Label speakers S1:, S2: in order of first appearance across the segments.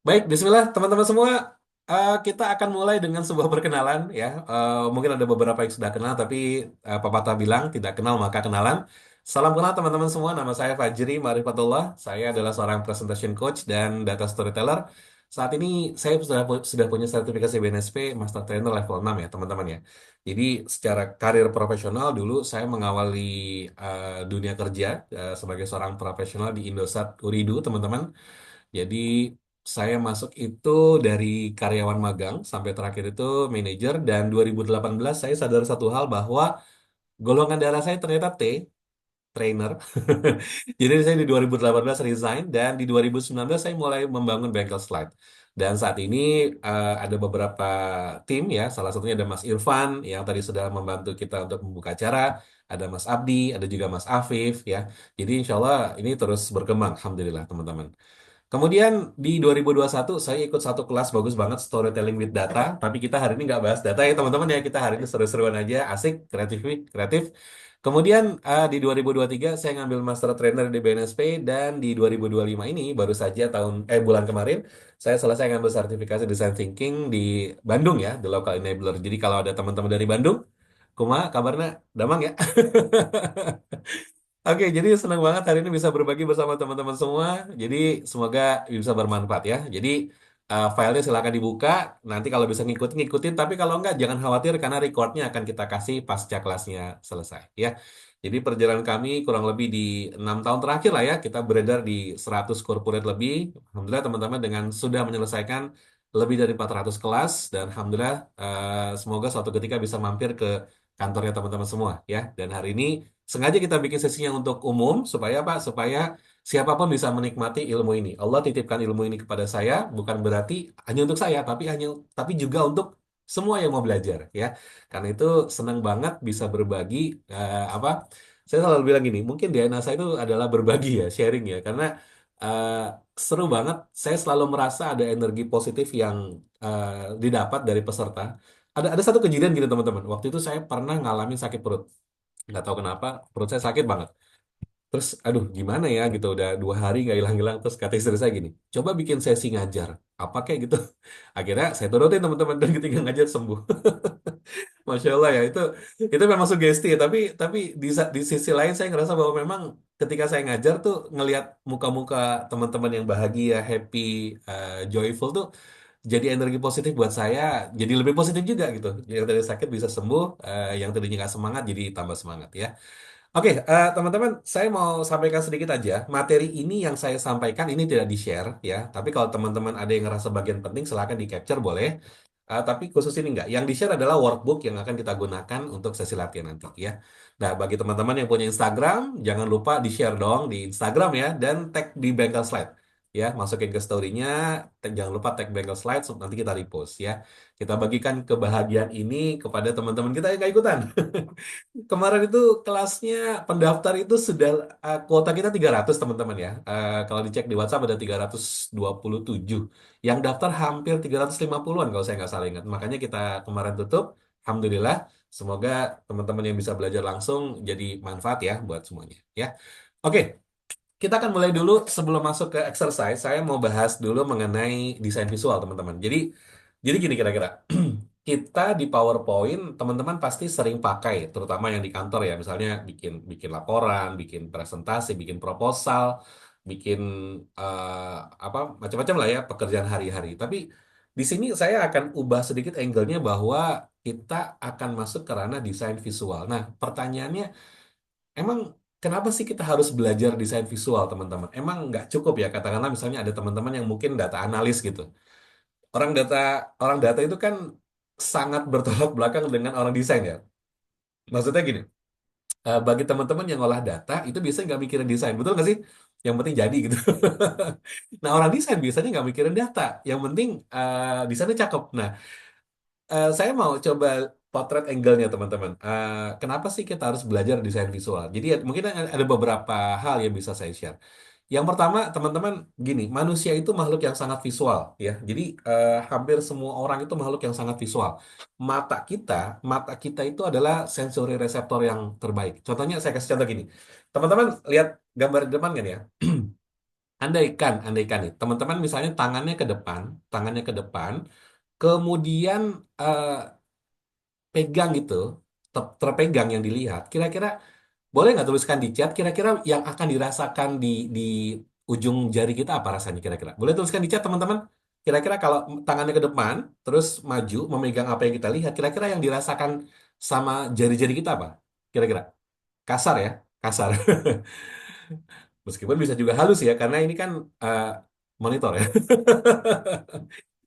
S1: Baik, Bismillah teman-teman semua. Kita akan mulai dengan sebuah perkenalan ya. Mungkin ada beberapa yang sudah kenal, tapi pepatah bilang tidak kenal maka kenalan. Salam kenal teman-teman semua. Nama saya Fajri Marifatullah. Saya adalah seorang presentation coach dan data storyteller. Saat ini saya sudah punya sertifikasi BNSP Master Trainer level 6 ya teman-teman ya. Jadi secara karir profesional dulu saya mengawali dunia kerja sebagai seorang profesional di Indosat Uridu teman-teman. Jadi saya masuk itu dari karyawan magang sampai terakhir itu manajer, dan 2018 saya sadar satu hal bahwa golongan darah saya ternyata T, trainer. Jadi saya di 2018 resign dan di 2019 saya mulai membangun bengkel slide. Dan saat ini ada beberapa tim ya, salah satunya ada Mas Irfan yang tadi sudah membantu kita untuk membuka acara, ada Mas Abdi, ada juga Mas Afif ya. Jadi insya Allah ini terus berkembang, Alhamdulillah teman-teman. Kemudian di 2021 saya ikut satu kelas bagus banget storytelling with data, tapi kita hari ini nggak bahas data ya teman-teman ya, kita hari ini seru-seruan aja, asik, kreatif, kreatif. Kemudian di 2023 saya ngambil master trainer di BNSP, dan di 2025 ini baru saja bulan kemarin saya selesai ngambil sertifikasi design thinking di Bandung ya, the local enabler. Jadi kalau ada teman-teman dari Bandung, kumaha kabarnya, damang ya. Oke, jadi senang banget hari ini bisa berbagi bersama teman-teman semua. Jadi semoga bisa bermanfaat ya. Jadi filenya silakan dibuka. Nanti kalau bisa ngikutin, ngikutin. Tapi kalau enggak, jangan khawatir karena recordnya akan kita kasih pasca kelasnya selesai ya. Jadi perjalanan kami kurang lebih di 6 tahun terakhir lah ya. Kita beredar di 100 corporate lebih. Alhamdulillah teman-teman dengan sudah menyelesaikan lebih dari 400 kelas. Dan Alhamdulillah semoga suatu ketika bisa mampir ke kantornya teman-teman semua ya. Dan hari ini sengaja kita bikin sesinya untuk umum supaya apa? Supaya siapapun bisa menikmati ilmu ini. Allah titipkan ilmu ini kepada saya bukan berarti hanya untuk saya, tapi juga untuk semua yang mau belajar ya. Karena itu senang banget bisa berbagi apa? Saya selalu bilang gini, mungkin DNA saya itu adalah berbagi ya, sharing ya. Karena eh, seru banget. Saya selalu merasa ada energi positif yang didapat dari peserta. Ada satu kejadian gini teman-teman. Waktu itu saya pernah ngalamin sakit perut, nggak tahu kenapa perut saya sakit banget. Terus aduh gimana ya gitu, udah 2 hari nggak hilang-hilang. Terus kata istri saya gini, coba bikin sesi ngajar apa kayak gitu. Akhirnya saya turutin teman-teman, dan ketika ngajar sembuh. Masya Allah ya, itu memang sugesti ya. Tapi di sisi lain saya ngerasa bahwa memang ketika saya ngajar tuh ngelihat muka-muka teman-teman yang bahagia, happy, joyful tuh jadi energi positif buat saya, jadi lebih positif juga gitu. Yang tadi sakit bisa sembuh, yang tadinya nggak semangat jadi tambah semangat ya. Oke, teman-teman, saya mau sampaikan sedikit aja. Materi ini yang saya sampaikan ini tidak di-share ya. Tapi kalau teman-teman ada yang ngerasa bagian penting, silahkan di-capture boleh. Tapi khusus ini enggak. Yang di-share adalah workbook yang akan kita gunakan untuk sesi latihan nanti ya. Nah, bagi teman-teman yang punya Instagram, jangan lupa di-share dong di Instagram ya, dan tag di Bengkel Slide. Ya, masukin ke story-nya, jangan lupa tag Bengkel Slide, nanti kita repost ya. Kita bagikan kebahagiaan ini kepada teman-teman kita yang nggak ikutan. Kemarin itu kelasnya pendaftar itu sudah kuota kita 300 teman-teman ya. Kalau dicek di WhatsApp ada 327. Yang daftar hampir 350-an kalau saya nggak salah ingat. Makanya kita kemarin tutup. Alhamdulillah. Semoga teman-teman yang bisa belajar langsung jadi manfaat ya buat semuanya ya. Oke, kita akan mulai dulu. Sebelum masuk ke exercise, saya mau bahas dulu mengenai desain visual teman-teman. Jadi gini kira-kira. Kita di PowerPoint, teman-teman pasti sering pakai, terutama yang di kantor ya, misalnya bikin bikin laporan, bikin presentasi, bikin proposal, bikin apa macam-macam lah ya pekerjaan hari-hari. Tapi di sini saya akan ubah sedikit angle-nya bahwa kita akan masuk ke ranah desain visual. Nah, pertanyaannya, emang kenapa sih kita harus belajar desain visual, teman-teman? Emang nggak cukup ya, katakanlah misalnya ada teman-teman yang mungkin data analis gitu. Orang data orang data itu kan sangat bertolak belakang dengan orang desain ya. Maksudnya gini, bagi teman-teman yang olah data itu biasanya nggak mikirin desain, betul nggak sih? Yang penting jadi gitu. Nah, orang desain biasanya nggak mikirin data, yang penting desainnya cakep. Nah, saya mau coba potret angle-nya teman-teman. Kenapa sih kita harus belajar desain visual? Jadi mungkin ada beberapa hal yang bisa saya share. Yang pertama, teman-teman, gini, manusia itu makhluk yang sangat visual, ya. Jadi hampir semua orang itu makhluk yang sangat visual. Mata kita, mata kita itu adalah sensory reseptor yang terbaik. Contohnya, saya kasih contoh gini. Teman-teman lihat gambar di depan kan ya? andaikan nih, teman-teman misalnya tangannya ke depan, kemudian eh, pegang gitu, terpegang yang dilihat, kira-kira boleh nggak tuliskan di chat, kira-kira yang akan dirasakan di ujung jari kita apa rasanya kira-kira? Boleh tuliskan di chat teman-teman. Kira-kira kalau tangannya ke depan, terus maju, memegang apa yang kita lihat, kira-kira yang dirasakan sama jari-jari kita apa? Kira-kira? Kasar ya? Kasar. Meskipun bisa juga halus ya, karena ini kan eh, monitor ya.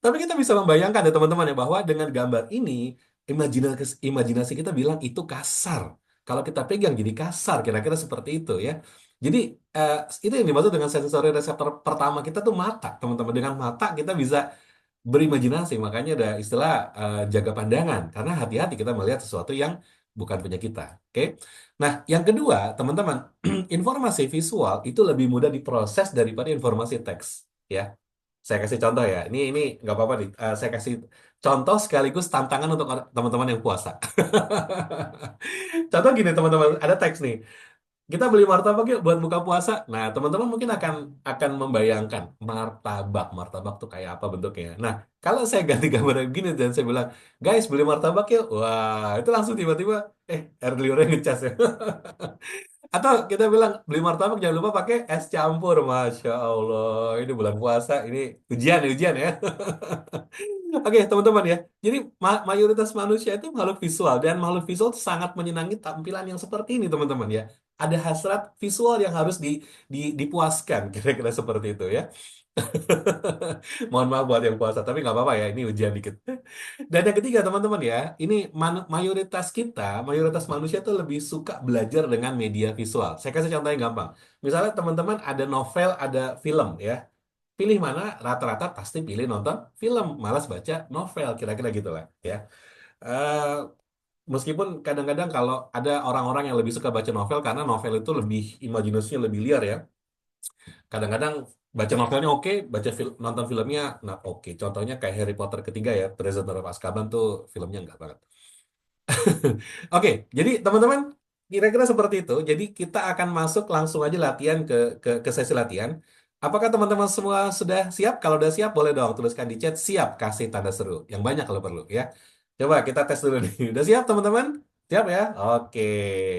S1: Tapi kita bisa membayangkan ya teman-teman ya bahwa dengan gambar ini imajinasi kita bilang itu kasar. Kalau kita pegang jadi kasar, kira-kira seperti itu ya. Jadi eh, itu yang dimaksud dengan sensory reseptor pertama kita tuh mata, teman-teman. Dengan mata kita bisa berimajinasi, makanya ada istilah jaga pandangan karena hati-hati kita melihat sesuatu yang bukan punya kita. Oke. Nah, yang kedua, teman-teman, informasi visual itu lebih mudah diproses daripada informasi teks, ya. Saya kasih contoh ya. Ini nggak apa-apa nih. Saya kasih contoh sekaligus tantangan untuk teman-teman yang puasa. Contoh gini teman-teman, ada teks nih. Kita beli martabak yuk buat buka puasa. Nah, teman-teman mungkin akan membayangkan martabak tuh kayak apa bentuknya. Nah, kalau saya ganti gambar begini dan saya bilang, guys beli martabak yuk. Wah, itu langsung tiba-tiba, air liurnya ngecas ya. Atau kita bilang beli martabak jangan lupa pakai es campur. Masya Allah, ini bulan puasa, ini ujian ya. Oke, teman-teman ya. Jadi mayoritas manusia itu makhluk visual dan makhluk visual itu sangat menyenangi tampilan yang seperti ini, teman-teman ya. Ada hasrat visual yang harus dipuaskan, kira-kira seperti itu ya. Mohon maaf buat yang puasa, tapi nggak apa-apa ya. Ini ujian dikit. Dan yang ketiga, teman-teman ya, ini mayoritas manusia tuh lebih suka belajar dengan media visual. Saya kasih contoh yang gampang. Misalnya teman-teman ada novel, ada film ya. Pilih mana? Rata-rata pasti pilih nonton film, malas baca novel, kira-kira gitulah ya. Eh, Meskipun kadang-kadang kalau ada orang-orang yang lebih suka baca novel karena novel itu lebih imajinasinya lebih liar ya. Kadang-kadang baca novelnya oke, nonton filmnya nah oke. Contohnya kayak Harry Potter ketiga ya, Prisoner of Azkaban tuh filmnya enggak banget. Oke, jadi teman-teman kira-kira seperti itu. Jadi kita akan masuk langsung aja latihan ke sesi latihan. Apakah teman-teman semua sudah siap? Kalau udah siap, boleh dong tuliskan di chat siap, kasih tanda seru. Yang banyak kalau perlu ya. Coba kita tes dulu nih. Udah siap teman-teman? Siap ya? Oke,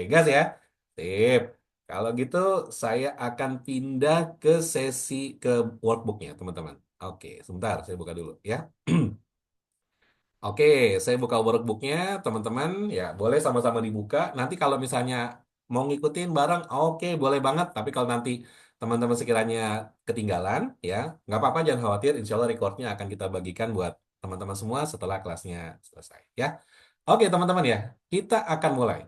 S1: gas ya. Sip. Kalau gitu saya akan pindah ke sesi ke workbooknya teman-teman. Oke, sebentar saya buka dulu ya. Oke, saya buka workbooknya, teman-teman. Ya, boleh sama-sama dibuka. Nanti kalau misalnya mau ngikutin bareng, oke, boleh banget. Tapi kalau nanti teman-teman sekiranya ketinggalan, ya, nggak apa-apa, jangan khawatir. Insya Allah recordnya akan kita bagikan buat teman-teman semua setelah kelasnya selesai. Ya, oke, teman-teman ya, kita akan mulai.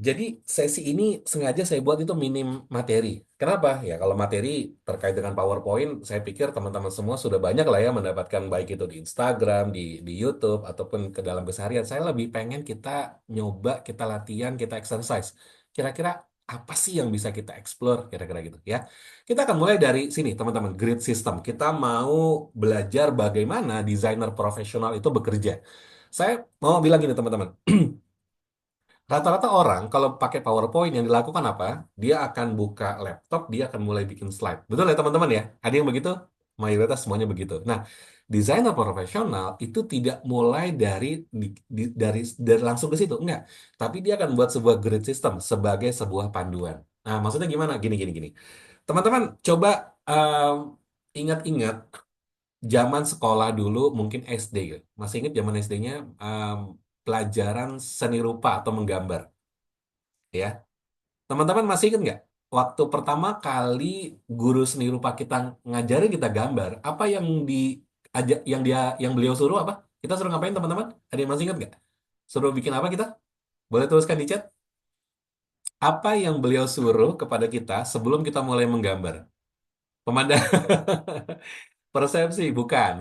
S1: Jadi sesi ini sengaja saya buat itu minim materi. Kenapa? Ya kalau materi terkait dengan PowerPoint, saya pikir teman-teman semua sudah banyak lah ya mendapatkan baik itu di Instagram, di YouTube, ataupun ke dalam keseharian. Saya lebih pengen kita nyoba, kita latihan, kita exercise. Kira-kira apa sih yang bisa kita explore? Kira-kira gitu ya. Kita akan mulai dari sini teman-teman, grid system. Kita mau belajar bagaimana desainer profesional itu bekerja. Saya mau bilang gini teman-teman. Rata-rata orang kalau pakai PowerPoint yang dilakukan apa? Dia akan buka laptop, dia akan mulai bikin slide. Betul ya teman-teman ya? Ada yang begitu? Mayoritas semuanya begitu. Nah, desainer profesional itu tidak mulai dari langsung ke situ, enggak. Tapi dia akan buat sebuah grid system sebagai sebuah panduan. Nah, maksudnya gimana? Gini, gini, gini. Teman-teman, coba ingat-ingat zaman sekolah dulu, mungkin SD gitu. Masih ingat zaman SD-nya pelajaran seni rupa atau menggambar, ya. Teman-teman masih ingat nggak? Waktu pertama kali guru seni rupa kita ngajarin kita gambar, apa yang beliau suruh apa? Kita suruh ngapain teman-teman? Ada yang masih ingat nggak? Suruh bikin apa kita? Boleh tuliskan di chat. Apa yang beliau suruh kepada kita sebelum kita mulai menggambar? Pemandang. Persepsi, bukan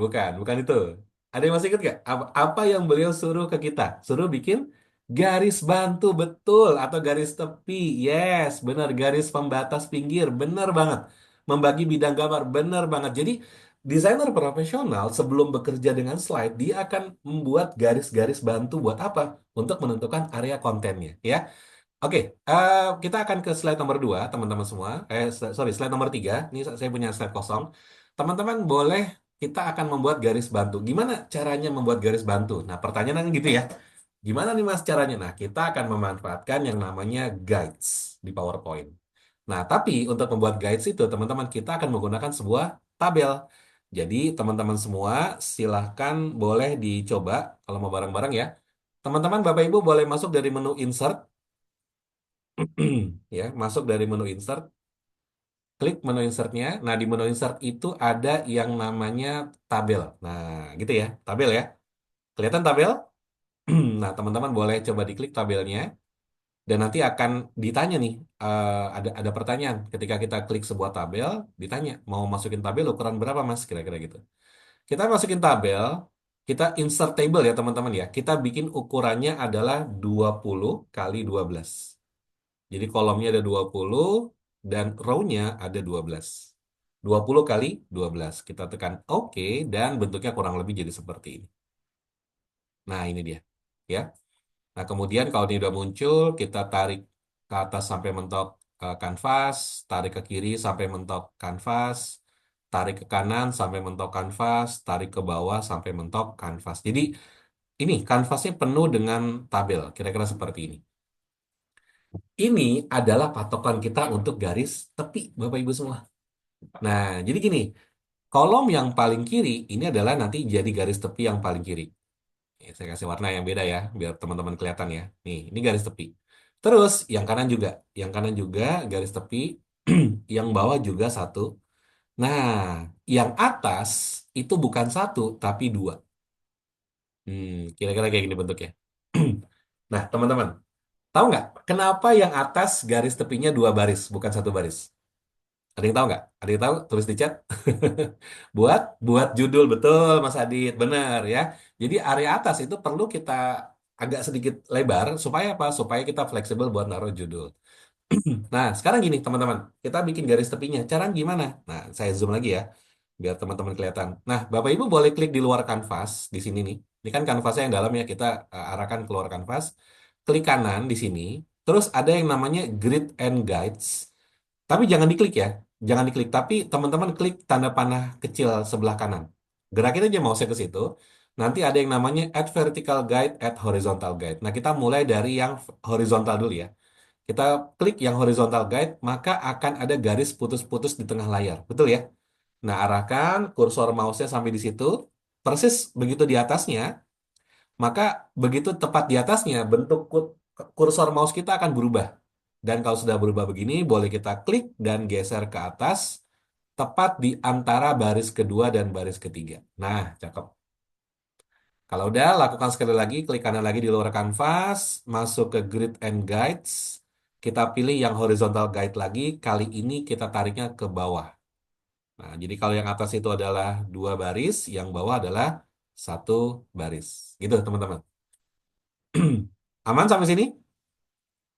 S1: itu. Ada yang masih ingat nggak? Apa yang beliau suruh ke kita? Suruh bikin garis bantu betul atau garis tepi. Yes, benar. Garis pembatas pinggir, benar banget. Membagi bidang gambar, benar banget. Jadi desainer profesional sebelum bekerja dengan slide, dia akan membuat garis-garis bantu buat apa? Untuk menentukan area kontennya, ya. Oke, kita akan ke slide nomor 2, teman-teman semua. Sorry, slide nomor 3. Ini saya punya slide kosong. Teman-teman boleh, kita akan membuat garis bantu. Gimana caranya membuat garis bantu? Nah, pertanyaan kan gitu ya. Gimana nih Mas caranya? Nah, kita akan memanfaatkan yang namanya guides di PowerPoint. Nah, tapi untuk membuat guides itu, teman-teman, kita akan menggunakan sebuah tabel. Jadi, teman-teman semua silahkan boleh dicoba kalau mau bareng-bareng ya. Teman-teman, Bapak Ibu boleh masuk dari menu Insert, ya, masuk dari menu Insert, klik menu Insertnya. Nah, di menu Insert itu ada yang namanya tabel. Nah, gitu ya, tabel ya. Kelihatan tabel? Nah, teman-teman boleh coba diklik tabelnya. Dan nanti akan ditanya nih, ada pertanyaan. Ketika kita klik sebuah tabel, ditanya, mau masukin tabel ukuran berapa Mas? Kira-kira gitu. Kita masukin tabel, kita insert table ya teman-teman ya. Kita bikin ukurannya adalah 20 kali 12. Jadi kolomnya ada 20 dan row-nya ada 12. 20 kali 12. Kita tekan OK dan bentuknya kurang lebih jadi seperti ini. Nah, ini dia. Ya. Nah, kemudian kalau ini udah muncul, kita tarik ke atas sampai mentok kanvas, tarik ke kiri sampai mentok kanvas, tarik ke kanan sampai mentok kanvas, tarik ke bawah sampai mentok kanvas. Jadi ini kanvasnya penuh dengan tabel, kira-kira seperti ini. Ini adalah patokan kita untuk garis tepi, Bapak Ibu semua. Nah, jadi gini, kolom yang paling kiri ini adalah nanti jadi garis tepi yang paling kiri. Saya kasih warna yang beda ya, biar teman-teman kelihatan ya. Nih, ini garis tepi. Terus yang kanan juga garis tepi, yang bawah juga satu. Nah, yang atas itu bukan satu, tapi dua. Kira-kira kayak gini bentuknya. Nah, teman-teman, tahu nggak kenapa yang atas garis tepinya dua baris, bukan satu baris? Ada yang tahu nggak? Ada yang tahu? Tulis di chat. Buat buat judul betul, Mas Adit, benar ya. Jadi area atas itu perlu kita agak sedikit lebar supaya apa? Supaya kita fleksibel buat naruh judul. Nah, sekarang gini teman-teman, kita bikin garis tepinya. Cara gimana? Nah, saya zoom lagi ya, biar teman-teman kelihatan. Nah, Bapak Ibu boleh klik di luar kanvas di sini nih. Ini kan kanvasnya yang dalam ya, kita arahkan keluar kanvas. Klik kanan di sini. Terus ada yang namanya Grid and Guides. Tapi jangan diklik ya, jangan diklik. Tapi teman-teman klik tanda panah kecil sebelah kanan. Gerakin aja mouse ke situ. Nanti ada yang namanya Add Vertical Guide, Add Horizontal Guide. Nah, kita mulai dari yang horizontal dulu ya. Kita klik yang horizontal guide, maka akan ada garis putus-putus di tengah layar. Betul ya? Nah, arahkan kursor mouse-nya sampai di situ. Persis begitu di atasnya, maka begitu tepat di atasnya, bentuk kursor mouse kita akan berubah. Dan kalau sudah berubah begini, boleh kita klik dan geser ke atas, tepat di antara baris kedua dan baris ketiga. Nah, cakep. Kalau udah, lakukan sekali lagi, klik kanan lagi di luar kanvas, masuk ke Grid and Guides, kita pilih yang horizontal guide lagi, kali ini kita tariknya ke bawah. Nah, jadi kalau yang atas itu adalah dua baris, yang bawah adalah satu baris. Gitu, teman-teman. Aman sampai sini?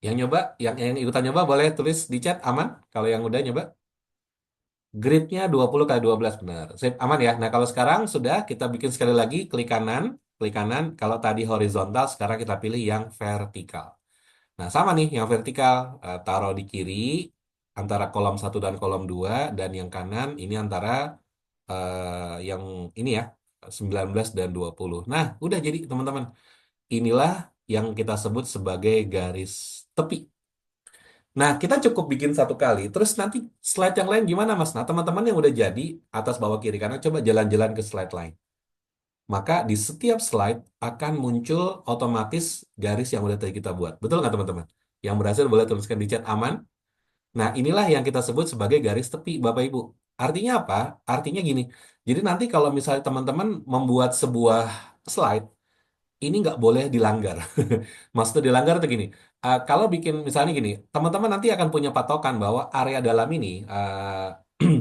S1: Yang nyoba, yang ikutan nyoba boleh tulis di chat aman. Kalau yang udah nyoba, gridnya 20 kali 12 benar. Sip, aman ya. Nah, kalau sekarang sudah kita bikin sekali lagi, klik kanan, klik kanan. Kalau tadi horizontal, sekarang kita pilih yang vertikal. Nah, sama nih yang vertikal, taruh di kiri antara kolom satu dan kolom 2 dan yang kanan ini antara yang ini ya 19 dan 20. Nah, udah jadi teman-teman. Inilah yang kita sebut sebagai garis tepi. Nah, kita cukup bikin satu kali. Terus nanti slide yang lain gimana, Mas? Nah, teman-teman yang udah jadi atas bawah kiri kanan coba jalan-jalan ke slide lain. Maka di setiap slide akan muncul otomatis garis yang udah tadi kita buat. Betul nggak teman-teman? Yang berhasil boleh tuliskan di chat aman. Nah, inilah yang kita sebut sebagai garis tepi, Bapak Ibu. Artinya apa? Artinya gini. Jadi nanti kalau misalnya teman-teman membuat sebuah slide, ini nggak boleh dilanggar. Maksudnya dilanggar itu gini. Kalau bikin misalnya gini, teman-teman nanti akan punya patokan bahwa area dalam ini,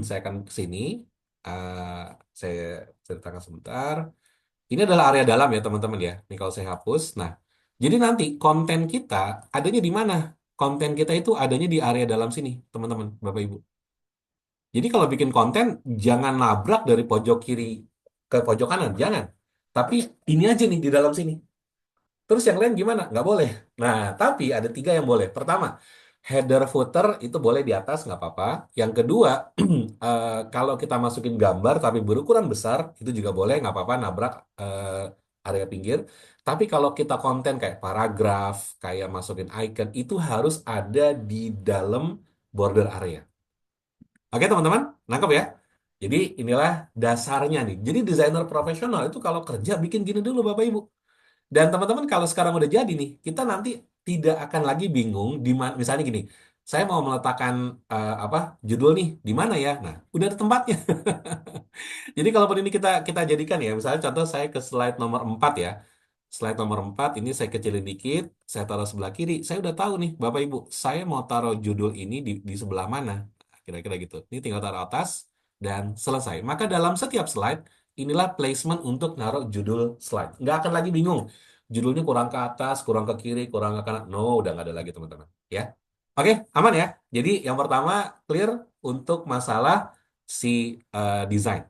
S1: saya akan ke sini, uh, saya ceritakan sebentar. Ini adalah area dalam ya teman-teman ya. Ini kalau saya hapus. Nah, jadi nanti konten kita adanya di mana? Konten kita itu adanya di area dalam sini, teman-teman, Bapak Ibu. Jadi kalau bikin konten, jangan nabrak dari pojok kiri ke pojok kanan, jangan. Tapi ini aja nih di dalam sini. Terus yang lain gimana? Nggak boleh. Nah, tapi ada tiga yang boleh. Pertama, header footer itu boleh di atas, nggak apa-apa. Yang kedua, kalau kita masukin gambar tapi berukuran besar, itu juga boleh, nggak apa-apa, nabrak area pinggir. Tapi kalau kita konten kayak paragraf, kayak masukin icon, itu harus ada di dalam border area. Oke, teman-teman, nangkep ya? Jadi inilah dasarnya nih. Jadi desainer profesional itu kalau kerja bikin gini dulu Bapak Ibu. Dan teman-teman kalau sekarang udah jadi nih, kita nanti tidak akan lagi bingung di mana. Misalnya gini, saya mau meletakkan apa judul nih di mana ya? Nah, udah ada tempatnya. Jadi kalaupun ini kita jadikan ya, misalnya contoh saya ke slide nomor 4 ya. Slide nomor 4 ini saya kecilin dikit, saya taruh sebelah kiri. Saya udah tahu nih, Bapak Ibu, saya mau taruh judul ini di sebelah mana. Kira-kira gitu. Ini tinggal taruh atas dan selesai. Maka dalam setiap slide, inilah placement untuk naruh judul slide. Nggak akan lagi bingung. Judulnya kurang ke atas, kurang ke kiri, kurang ke kanan. No, udah nggak ada lagi teman-teman. Ya. Oke, aman ya. Jadi yang pertama clear untuk masalah si desain.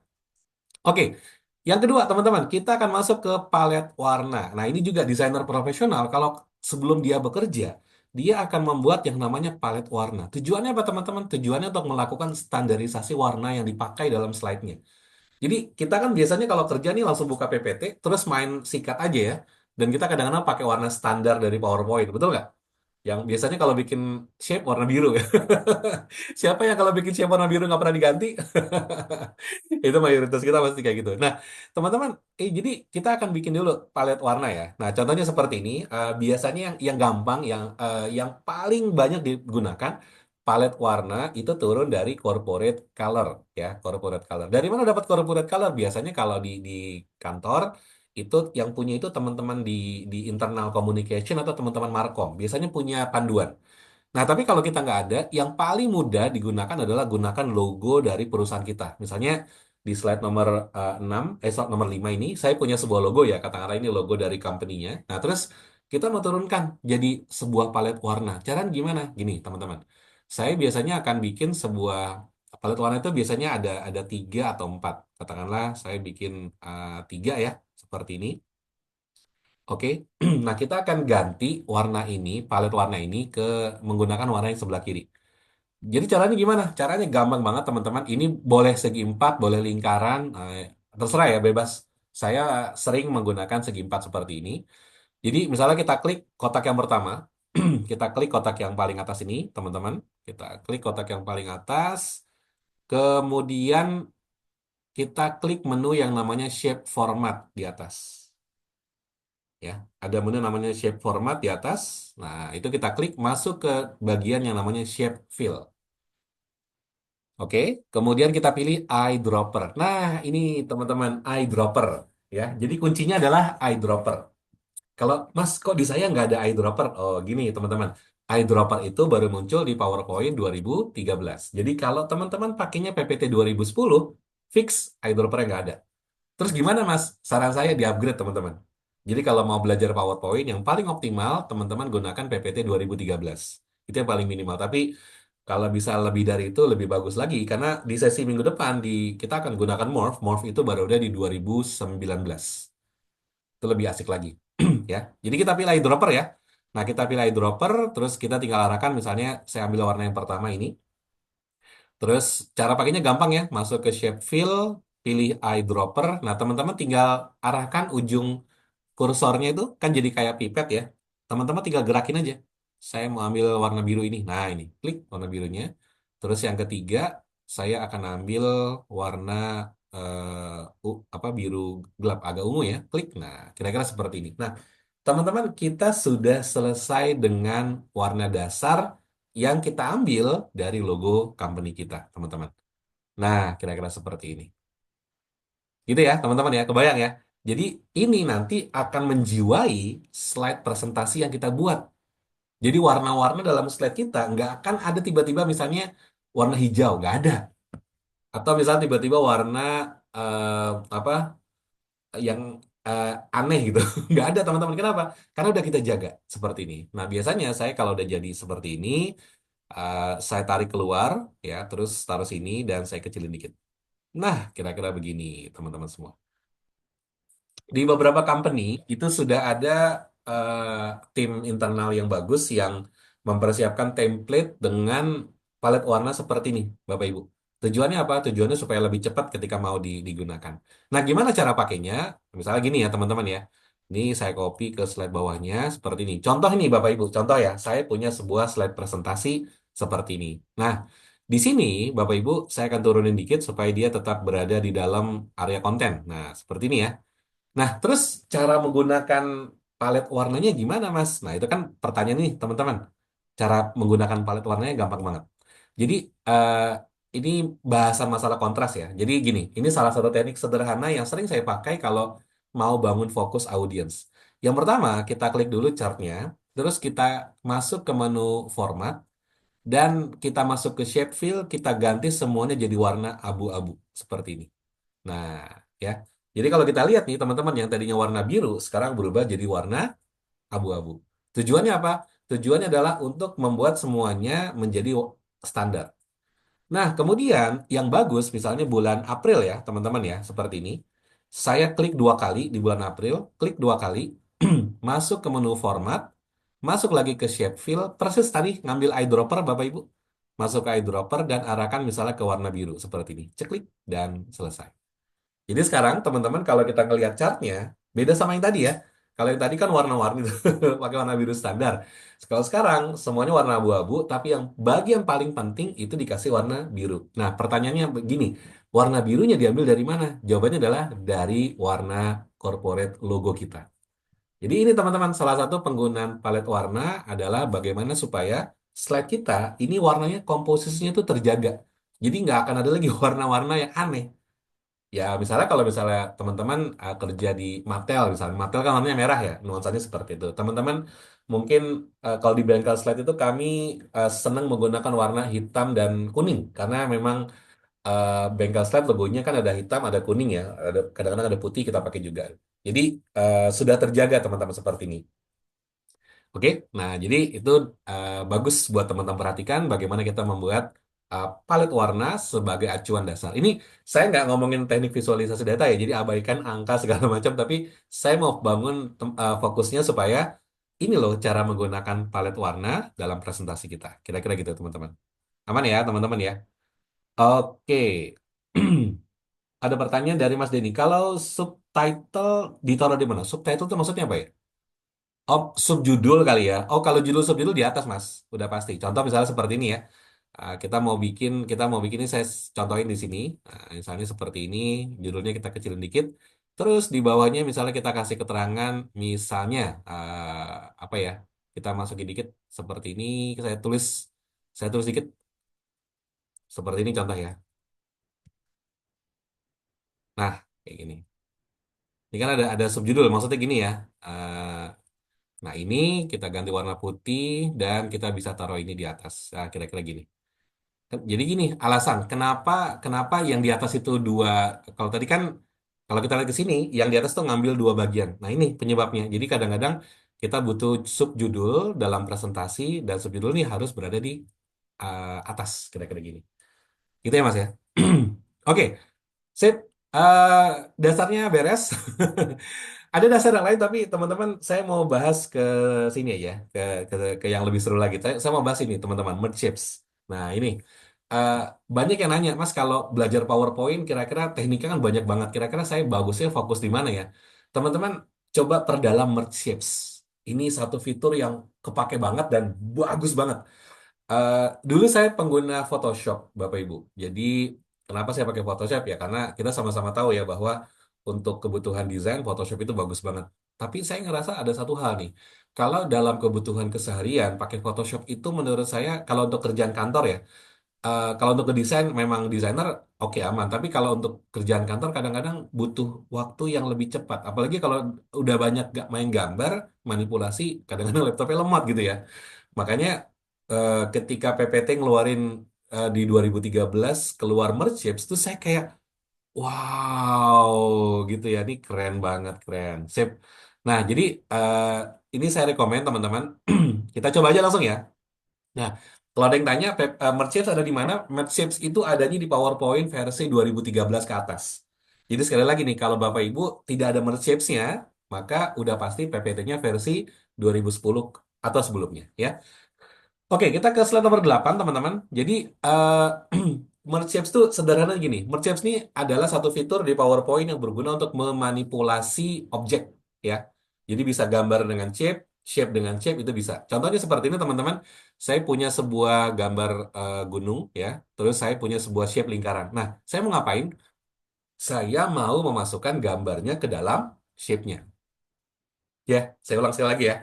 S1: Oke, yang kedua teman-teman, kita akan masuk ke palet warna. Nah, ini juga desainer profesional. Kalau sebelum dia bekerja, dia akan membuat yang namanya palet warna. Tujuannya apa teman-teman? Tujuannya untuk melakukan standarisasi warna yang dipakai dalam slide-nya. Jadi kita kan biasanya kalau kerja nih langsung buka PPT, terus main sikat aja ya. Dan kita kadang-kadang pakai warna standar dari PowerPoint, betul nggak? Yang biasanya kalau bikin shape warna biru ya. Siapa yang kalau bikin shape warna biru nggak pernah diganti? Itu mayoritas kita pasti kayak gitu. Nah, teman-teman, jadi kita akan bikin dulu palet warna ya. Nah, contohnya seperti ini. Biasanya yang gampang, yang paling banyak digunakan palet warna itu turun dari corporate color ya, corporate color. Dari mana dapat corporate color? Biasanya kalau di kantor itu yang punya itu teman-teman di internal communication atau teman-teman markom. Biasanya punya panduan. Nah, tapi kalau kita nggak ada, yang paling mudah digunakan adalah gunakan logo dari perusahaan kita. Misalnya di slide nomor 6, slide nomor 5 ini, saya punya sebuah logo ya, katakanlah ini logo dari company-nya. Nah, terus kita mau turunkan jadi sebuah palet warna. Caranya gimana? Gini, teman-teman. Saya biasanya akan bikin sebuah palet warna itu biasanya ada tiga atau empat. Katakanlah saya bikin tiga ya, seperti ini. Oke, nah kita akan ganti warna ini, palet warna ini ke menggunakan warna yang sebelah kiri. Jadi caranya gimana? Caranya gampang banget teman-teman. Ini boleh segi empat, boleh lingkaran, terserah ya bebas. Saya sering menggunakan segi empat seperti ini. Jadi misalnya kita klik kotak yang pertama, kita klik kotak yang paling atas ini, teman-teman. Kita klik kotak yang paling atas, kemudian kita klik menu yang namanya shape format di atas. Ya, ada menu namanya shape format di atas. Nah, itu kita klik masuk ke bagian yang namanya shape fill. Oke, kemudian kita pilih eyedropper. Nah, ini teman-teman eyedropper ya. Jadi kuncinya adalah eyedropper. Kalau Mas kok di saya nggak ada eyedropper? Oh, gini teman-teman. Eyedropper itu baru muncul di PowerPoint 2013. Jadi kalau teman-teman pakainya PPT 2010, fix eyedropper nggak ada. Terus gimana Mas? Saran saya di-upgrade teman-teman. Jadi kalau mau belajar PowerPoint yang paling optimal, teman-teman gunakan PPT 2013. Itu yang paling minimal. Tapi kalau bisa lebih dari itu lebih bagus lagi. Karena di sesi minggu depan kita akan gunakan Morph. Morph itu baru ada di 2019. Itu lebih asik lagi. Ya. Jadi kita pilih eyedropper ya. Nah kita pilih eyedropper, terus kita tinggal arahkan misalnya saya ambil warna yang pertama ini. Terus cara pakainya gampang ya, masuk ke shape fill, pilih eyedropper. Nah, teman-teman tinggal arahkan ujung kursornya itu kan jadi kayak pipet ya. Teman-teman tinggal gerakin aja. Saya mau ambil warna biru ini. Nah, ini klik warna birunya. Terus yang ketiga, saya akan ambil warna apa biru gelap agak ungu ya. Klik. Nah, kira-kira seperti ini. Nah, teman-teman kita sudah selesai dengan warna dasar yang kita ambil dari logo company kita, teman-teman. Nah, kira-kira seperti ini. Gitu ya, teman-teman ya, kebayang ya. Jadi ini nanti akan menjiwai slide presentasi yang kita buat. Jadi warna-warna dalam slide kita nggak akan ada tiba-tiba misalnya warna hijau, nggak ada. Atau misalnya tiba-tiba warna eh, apa yang eh, aneh gitu. Nggak ada teman-teman. Kenapa? Karena udah kita jaga seperti ini. Nah, biasanya saya kalau udah jadi seperti ini, saya tarik keluar ya, terus taruh sini dan saya kecilin dikit. Nah, kira-kira begini teman-teman semua. Di beberapa company itu sudah ada tim internal yang bagus yang mempersiapkan template dengan palet warna seperti ini, Bapak Ibu. Tujuannya apa? Tujuannya supaya lebih cepat ketika mau digunakan. Nah, gimana cara pakainya? Misalnya gini ya, teman-teman ya. Ini saya copy ke slide bawahnya seperti ini. Contoh ini, Bapak Ibu. Contoh ya, saya punya sebuah slide presentasi seperti ini. Nah, di sini, Bapak Ibu, saya akan turunin dikit supaya dia tetap berada di dalam area konten. Nah, seperti ini ya. Nah, terus cara menggunakan palet warnanya gimana, Mas? Nah, itu kan pertanyaan nih, teman-teman. Cara menggunakan palet warnanya gampang banget. Jadi, ini bahasan masalah kontras ya. Jadi gini, ini salah satu teknik sederhana yang sering saya pakai kalau mau bangun fokus audiens. Yang pertama, kita klik dulu chartnya, terus kita masuk ke menu format, dan kita masuk ke shape fill, kita ganti semuanya jadi warna abu-abu, seperti ini. Nah, ya. Jadi kalau kita lihat nih teman-teman yang tadinya warna biru sekarang berubah jadi warna abu-abu. Tujuannya apa? Tujuannya adalah untuk membuat semuanya menjadi standar. Nah, kemudian yang bagus misalnya bulan April ya, teman-teman ya, seperti ini. Saya klik dua kali di bulan April, klik dua kali, masuk ke menu format, masuk lagi ke shape fill, persis tadi ngambil eyedropper Bapak Ibu. Masuk ke eyedropper dan arahkan misalnya ke warna biru seperti ini. Ceklik dan selesai. Jadi sekarang teman-teman kalau kita ngelihat chartnya beda sama yang tadi ya. Kalau yang tadi kan warna-warni tuh, pakai warna biru standar. Kalau sekarang semuanya warna abu-abu, tapi yang bagian paling penting itu dikasih warna biru. Nah, pertanyaannya begini, warna birunya diambil dari mana? Jawabannya adalah dari warna corporate logo kita. Jadi ini teman-teman salah satu penggunaan palet warna adalah bagaimana supaya slide kita ini warnanya komposisinya itu terjaga. Jadi nggak akan ada lagi warna-warna yang aneh. Ya, misalnya kalau misalnya teman-teman kerja di Mattel, misalnya Mattel kan warnanya merah ya, nuansanya seperti itu. Teman-teman mungkin kalau di bengkel slide itu kami senang menggunakan warna hitam dan kuning karena memang bengkel slide logonya kan ada hitam, ada kuning ya, kadang-kadang ada putih kita pakai juga. Jadi sudah terjaga teman-teman seperti ini. Oke, nah jadi itu bagus buat teman-teman perhatikan bagaimana kita membuat palet warna sebagai acuan dasar. Ini saya nggak ngomongin teknik visualisasi data ya, jadi abaikan angka segala macam, tapi saya mau bangun fokusnya supaya ini loh cara menggunakan palet warna dalam presentasi kita. Kira-kira gitu teman-teman. Aman ya teman-teman ya? Oke. Ada pertanyaan dari Mas Denny. Kalau subtitle ditaruh di mana? Subtitle itu maksudnya apa ya? Oh, subjudul kali ya. Oh, kalau judul subjudul di atas, Mas. Udah pasti. Contoh misalnya seperti ini ya. Kita mau bikin ini saya contohin di sini. Nah, misalnya seperti ini, judulnya kita kecilin dikit. Terus di bawahnya misalnya kita kasih keterangan, misalnya apa ya? Kita masukin dikit seperti ini. Saya tulis dikit seperti ini contoh ya. Nah, kayak gini. Ini kan ada subjudul, maksudnya gini ya. Eh, Nah, ini kita ganti warna putih dan kita bisa taruh ini di atas. Nah, kira-kira gini. Jadi gini, alasan kenapa kenapa yang di atas itu dua. Kalau tadi kan kalau kita lihat ke sini, yang di atas tuh ngambil dua bagian. Nah, ini penyebabnya. Jadi kadang-kadang kita butuh subjudul dalam presentasi dan subjudul ini harus berada di atas, kira-kira gini. Gitu ya, Mas ya. Oke, sip. Eh, Dasarnya beres. Ada dasar yang lain, tapi teman-teman saya mau bahas ke sini aja, ke yang lebih seru lagi. Saya mau bahas ini, teman-teman, merge shapes. Nah, ini eh, banyak yang nanya, Mas, kalau belajar PowerPoint, kira-kira tekniknya kan banyak banget. Kira-kira saya bagusnya fokus di mana ya? Teman-teman, coba perdalam merge shapes. Ini satu fitur yang kepake banget dan bagus banget. Eh, Dulu saya pengguna Photoshop, Bapak Ibu. Jadi, kenapa saya pakai Photoshop ya? Karena kita sama-sama tahu ya bahwa untuk kebutuhan desain Photoshop itu bagus banget. Tapi saya ngerasa ada satu hal nih. Kalau dalam kebutuhan keseharian pakai Photoshop itu menurut saya kalau untuk kerjaan kantor ya, kalau untuk ke desain memang desainer oke aman. Tapi kalau untuk kerjaan kantor kadang-kadang butuh waktu yang lebih cepat. Apalagi kalau udah banyak main gambar, manipulasi, kadang-kadang laptopnya lemot gitu ya. Makanya ketika PPT ngeluarin di 2013 keluar Merge Shapes tuh saya kayak wow gitu ya, ini keren banget, keren. Sip. Nah, jadi eh, ini saya rekomen teman-teman kita coba aja langsung ya. Nah, kalau ada yang tanya Merge Shapes ada di mana? Merge Shapes itu adanya di PowerPoint versi 2013 ke atas. Jadi sekali lagi nih, kalau Bapak Ibu tidak ada Merge Shapes-nya, maka udah pasti PPT-nya versi 2010 atau sebelumnya ya. Oke, kita ke slide nomor 8, teman-teman. Jadi, merge shapes itu sederhana gini. Merge shapes ini adalah satu fitur di PowerPoint yang berguna untuk memanipulasi objek, ya. Jadi bisa gambar dengan shape, shape dengan shape itu bisa. Contohnya seperti ini, teman-teman. Saya punya sebuah gambar gunung, ya. Terus saya punya sebuah shape lingkaran. Nah, saya mau ngapain? Saya mau memasukkan gambarnya ke dalam shape-nya. Ya, saya ulang sekali lagi ya.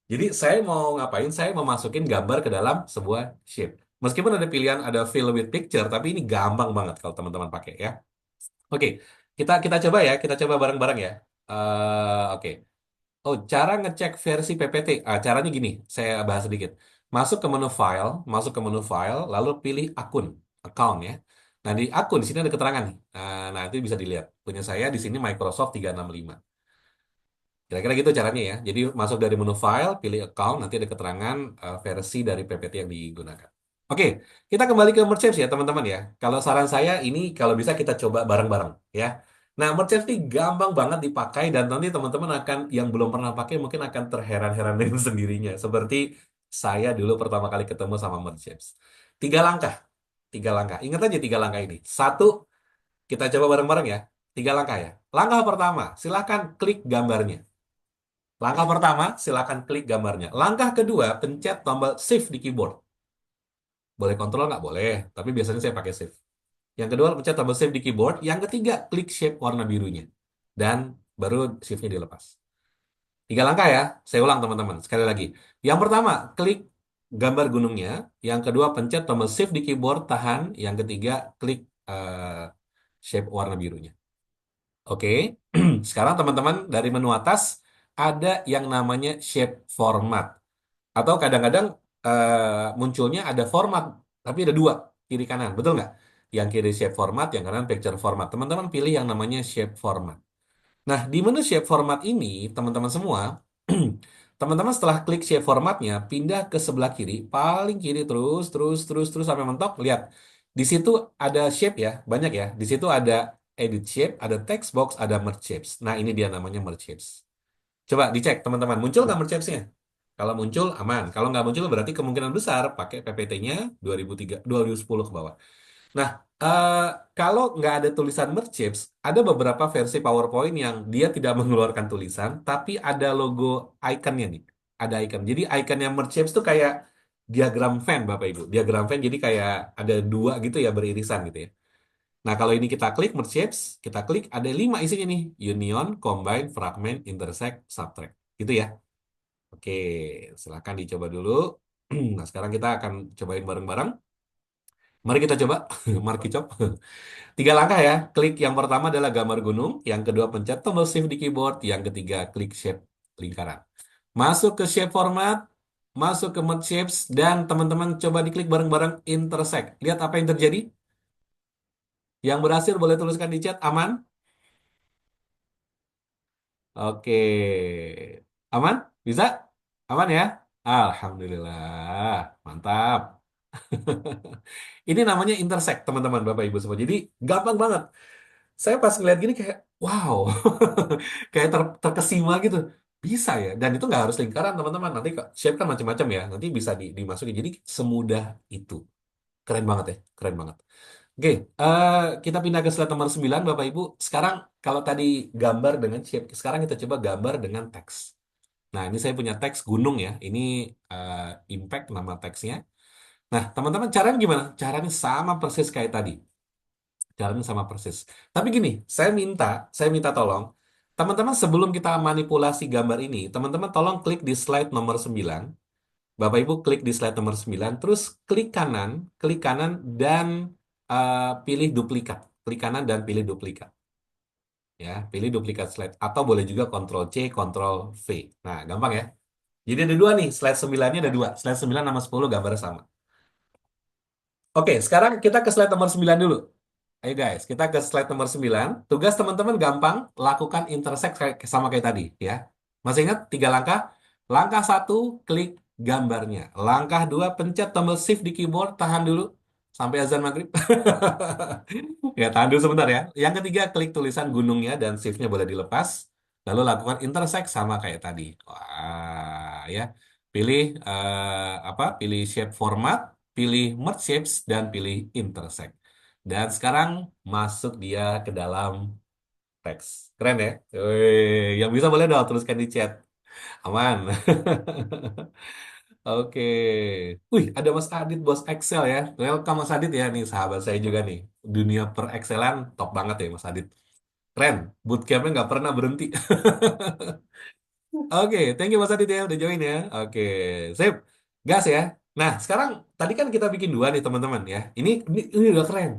S1: Jadi saya mau ngapain? Saya mau masukin gambar ke dalam sebuah shape. Meskipun ada pilihan ada fill with picture, tapi ini gampang banget kalau teman-teman pakai ya. Oke, kita kita coba ya, kita coba bareng-bareng ya. Oke. Oh, cara ngecek versi PPT. Caranya gini, saya bahas sedikit. Masuk ke menu file, lalu pilih akun, account ya. Nah, di akun di sini ada keterangan nih. Nah, itu bisa dilihat. Punya saya di sini Microsoft 365. Kira-kira gitu caranya ya. Jadi masuk dari menu file, pilih account, nanti ada keterangan versi dari PPT yang digunakan. Oke, kita kembali ke Merge Shapes ya teman-teman ya. Kalau saran saya ini kalau bisa kita coba bareng-bareng ya. Nah, Merge Shapes ini gampang banget dipakai dan nanti teman-teman akan yang belum pernah pakai mungkin akan terheran-heran dengan sendirinya. Seperti saya dulu pertama kali ketemu sama Merge Shapes. Tiga langkah, tiga langkah. Ingat aja tiga langkah ini. Satu, kita coba bareng-bareng ya. Tiga langkah ya. Langkah pertama, silakan klik gambarnya. Langkah pertama, silakan klik gambarnya. Langkah kedua, pencet tombol Shift di keyboard. Boleh kontrol nggak? Boleh, tapi biasanya saya pakai Shift. Yang kedua, pencet tombol Shift di keyboard. Yang ketiga, klik shape warna birunya. Dan baru Shift-nya dilepas. Tiga langkah ya. Saya ulang teman-teman. Sekali lagi. Yang pertama, klik gambar gunungnya. Yang kedua, pencet tombol Shift di keyboard, tahan. Yang ketiga, klik shape warna birunya. Oke, sekarang teman-teman dari menu atas ada yang namanya shape format. Atau kadang-kadang munculnya ada format, tapi ada dua, kiri kanan, betul nggak? Yang kiri shape format, yang kanan picture format. Teman-teman pilih yang namanya shape format. Nah, di menu shape format ini, teman-teman semua, teman-teman setelah klik shape formatnya, pindah ke sebelah kiri, paling kiri terus, terus, terus, terus sampai mentok. Lihat, di situ ada shape ya, banyak ya. Di situ ada edit shape, ada text box, ada merge shapes. Nah, ini dia namanya merge shapes. Coba dicek teman-teman, muncul nggak merge shapes-nya? Kalau muncul aman. Kalau nggak muncul berarti kemungkinan besar pakai PPT-nya 2003, 2010 ke bawah. Nah, eh, kalau nggak ada tulisan merge shapes, ada beberapa versi PowerPoint yang dia tidak mengeluarkan tulisan, tapi ada logo ikonnya nih. Ada icon. Jadi icon yang merge shapes itu kayak diagram fan, Bapak Ibu. Diagram fan jadi kayak ada dua gitu ya beririsan gitu ya. Nah, kalau ini kita klik merge shapes, kita klik ada 5 isinya nih. Union, combine, fragment, intersect, subtract. Gitu ya. Oke, silahkan dicoba dulu. Nah, sekarang kita akan cobain bareng-bareng. Mari kita coba. Mari kita coba. Tiga langkah ya. Klik yang pertama adalah gambar gunung. Yang kedua pencet tombol shift di keyboard. Yang ketiga klik shape lingkaran. Masuk ke shape format. Masuk ke merge shapes. Dan teman-teman coba diklik bareng-bareng intersect. Lihat apa yang terjadi. Yang berhasil boleh tuliskan di chat. Aman? Oke. Aman? Bisa? Aman ya? Alhamdulillah. Mantap. Ini namanya intersect, teman-teman, Bapak Ibu semua. Jadi gampang banget. Saya pas ngeliat gini kayak, wow, kayak terkesima gitu. Bisa ya. Dan itu nggak harus lingkaran, teman-teman. Nanti shape kan macam-macam ya. Nanti bisa dimasukin. Jadi semudah itu. Keren banget ya. Keren banget. Oke, eh, kita pindah ke slide nomor 9, Bapak Ibu. Sekarang kalau tadi gambar dengan shape, sekarang kita coba gambar dengan teks. Nah, ini saya punya teks gunung ya. Ini eh, impact nama teksnya. Nah, teman-teman caranya gimana? Caranya sama persis kayak tadi. Caranya sama persis. Tapi gini, saya minta tolong, teman-teman sebelum kita manipulasi gambar ini, teman-teman tolong klik di slide nomor 9. Bapak Ibu klik di slide nomor 9, terus klik kanan dan pilih duplikat. Klik kanan dan pilih duplikat. Ya, pilih duplikat slide. Atau boleh juga Ctrl C, Ctrl V. Nah, gampang ya. Jadi ada dua nih, slide 9-nya ada dua. Slide 9 sama 10 gambarnya sama. Oke, sekarang kita ke slide nomor 9 dulu. Ayo guys, kita ke slide nomor 9. Tugas teman-teman gampang, lakukan intersect sama kayak tadi ya. Masih ingat tiga langkah? Langkah satu, klik gambarnya. Langkah dua, pencet tombol shift di keyboard, tahan dulu sampai azan maghrib. Ya, tahan dulu sebentar ya. Yang ketiga, klik tulisan gunungnya dan shift-nya boleh dilepas. Lalu lakukan intersect sama kayak tadi. Wah, ya. Pilih apa? Pilih shape format, pilih merge shapes dan pilih intersect. Dan sekarang masuk dia ke dalam teks. Keren ya? Wih, yang bisa boleh dong tuliskan di chat. Aman. Oke. Wih, ada Mas Adit, bos Excel ya. Welcome Mas Adit ya. Nih sahabat saya juga nih. Dunia per Excelan top banget ya Mas Adit. Keren. Bootcampnya nggak pernah berhenti. Oke, thank you Mas Adit ya udah join ya. Oke, sip. Gas ya. Nah, sekarang tadi kan kita bikin dua nih teman-teman ya. Ini udah keren.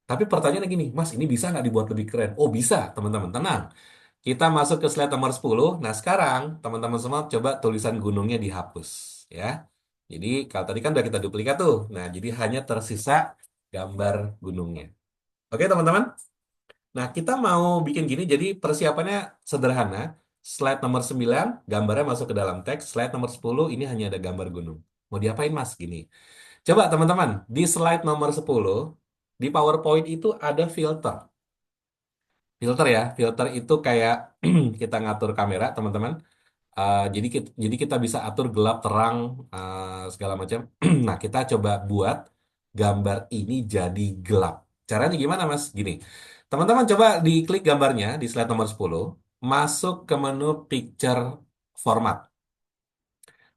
S1: Tapi pertanyaannya gini, Mas, ini bisa nggak dibuat lebih keren? Oh, bisa, teman-teman. Tenang. Kita masuk ke slide nomor 10. Nah, sekarang teman-teman semua coba tulisan gunungnya dihapus ya. Jadi, kalau tadi kan udah kita duplikat tuh. Nah, jadi hanya tersisa gambar gunungnya. Oke, teman-teman. Nah, kita mau bikin gini, jadi persiapannya sederhana. Slide nomor 9, gambarnya masuk ke dalam teks. Slide nomor 10, ini hanya ada gambar gunung. Mau diapain, Mas? Gini. Coba, teman-teman, di slide nomor 10, di PowerPoint itu ada filter. Filter ya, filter itu kayak kita ngatur kamera, teman-teman. Jadi kita bisa atur gelap, terang, segala macam. Nah, kita coba buat gambar ini jadi gelap. Caranya gimana, Mas? Gini. Teman-teman coba diklik gambarnya di slide nomor 10, masuk ke menu picture format.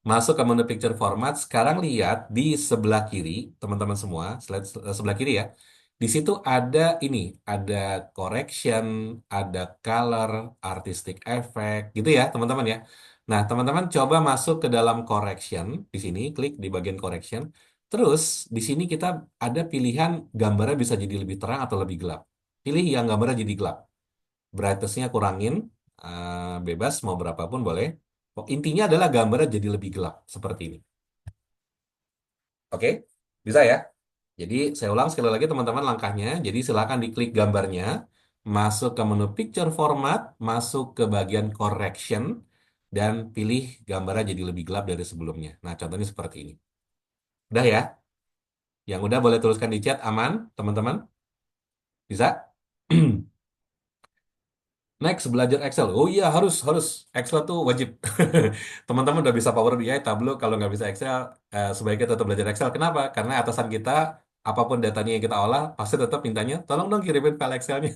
S1: Masuk ke menu picture format, sekarang lihat di sebelah kiri, teman-teman semua, slide sebelah kiri ya. Di situ ada ini, ada correction, ada color, artistic effect, gitu ya, teman-teman ya. Nah, teman-teman coba masuk ke dalam correction, di sini, klik di bagian correction. Terus, di sini kita ada pilihan gambarnya bisa jadi lebih terang atau lebih gelap. Pilih yang gambarnya jadi gelap. Brightness-nya kurangin, bebas, mau berapapun boleh. Intinya adalah gambarnya jadi lebih gelap, seperti ini. Oke, bisa ya? Jadi saya ulang sekali lagi teman-teman langkahnya. Jadi silakan diklik gambarnya, masuk ke menu picture format, masuk ke bagian correction, dan pilih gambarnya jadi lebih gelap dari sebelumnya. Nah, contohnya seperti ini. Udah ya? Yang udah boleh tuliskan di chat, aman, teman-teman? Bisa? Next, belajar Excel. Oh iya, harus, harus. Excel tuh wajib. Teman-teman udah bisa Power BI, Tableau, kalau nggak bisa Excel, sebaiknya tetap belajar Excel. Kenapa? Karena atasan kita, apapun datanya yang kita olah, pasti tetap mintanya, tolong dong kirimin file Excelnya.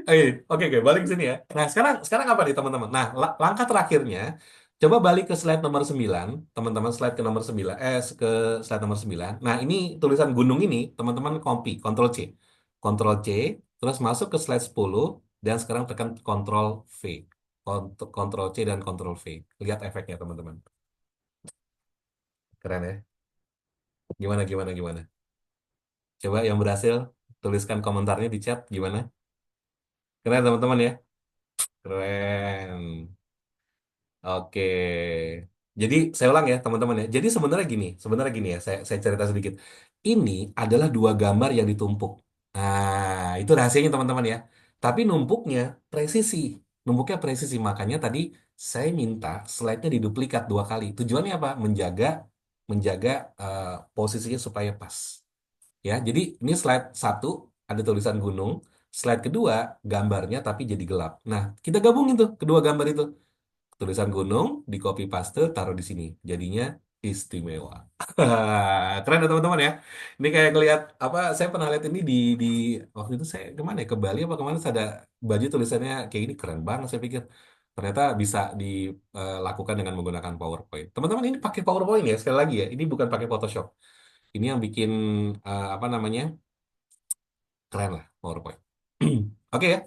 S1: Oke, oke, oke, balik ke sini ya. Nah, sekarang apa nih, teman-teman? Nah, langkah terakhirnya, coba balik ke slide nomor 9, teman-teman, slide ke nomor 9, ke slide nomor 9. Nah, ini tulisan gunung ini, teman-teman copy, Ctrl C. Ctrl C, terus masuk ke slide 10, dan sekarang tekan Ctrl V. Ctrl C dan Ctrl V. Lihat efeknya, teman-teman. Keren ya? Gimana, gimana, gimana? Coba yang berhasil, tuliskan komentarnya di chat, gimana? Keren, teman-teman ya? Keren. Oke. Jadi saya ulang ya teman-teman ya. Jadi sebenarnya gini ya. Saya cerita sedikit. Ini adalah dua gambar yang ditumpuk. Nah, itu rahasianya teman-teman ya. Tapi numpuknya presisi. Makanya tadi saya minta slide-nya diduplikat dua kali. Tujuannya apa? Menjaga posisinya supaya pas. Ya, jadi ini slide satu ada tulisan gunung. Slide kedua gambarnya tapi jadi gelap. Nah, kita gabungin tuh kedua gambar itu tulisan gunung di copy paste taruh di sini jadinya istimewa. Keren ya teman-teman ya, ini kayak ngelihat apa, saya pernah lihat ini di waktu itu saya kemana ya, ke Bali apa kemana, saya ada baju tulisannya kayak ini, keren banget, saya pikir ternyata bisa dilakukan dengan menggunakan PowerPoint. Teman-teman, ini pakai PowerPoint ya, sekali lagi ya, ini bukan pakai Photoshop. Ini yang bikin apa namanya, keren lah PowerPoint. Oke ya.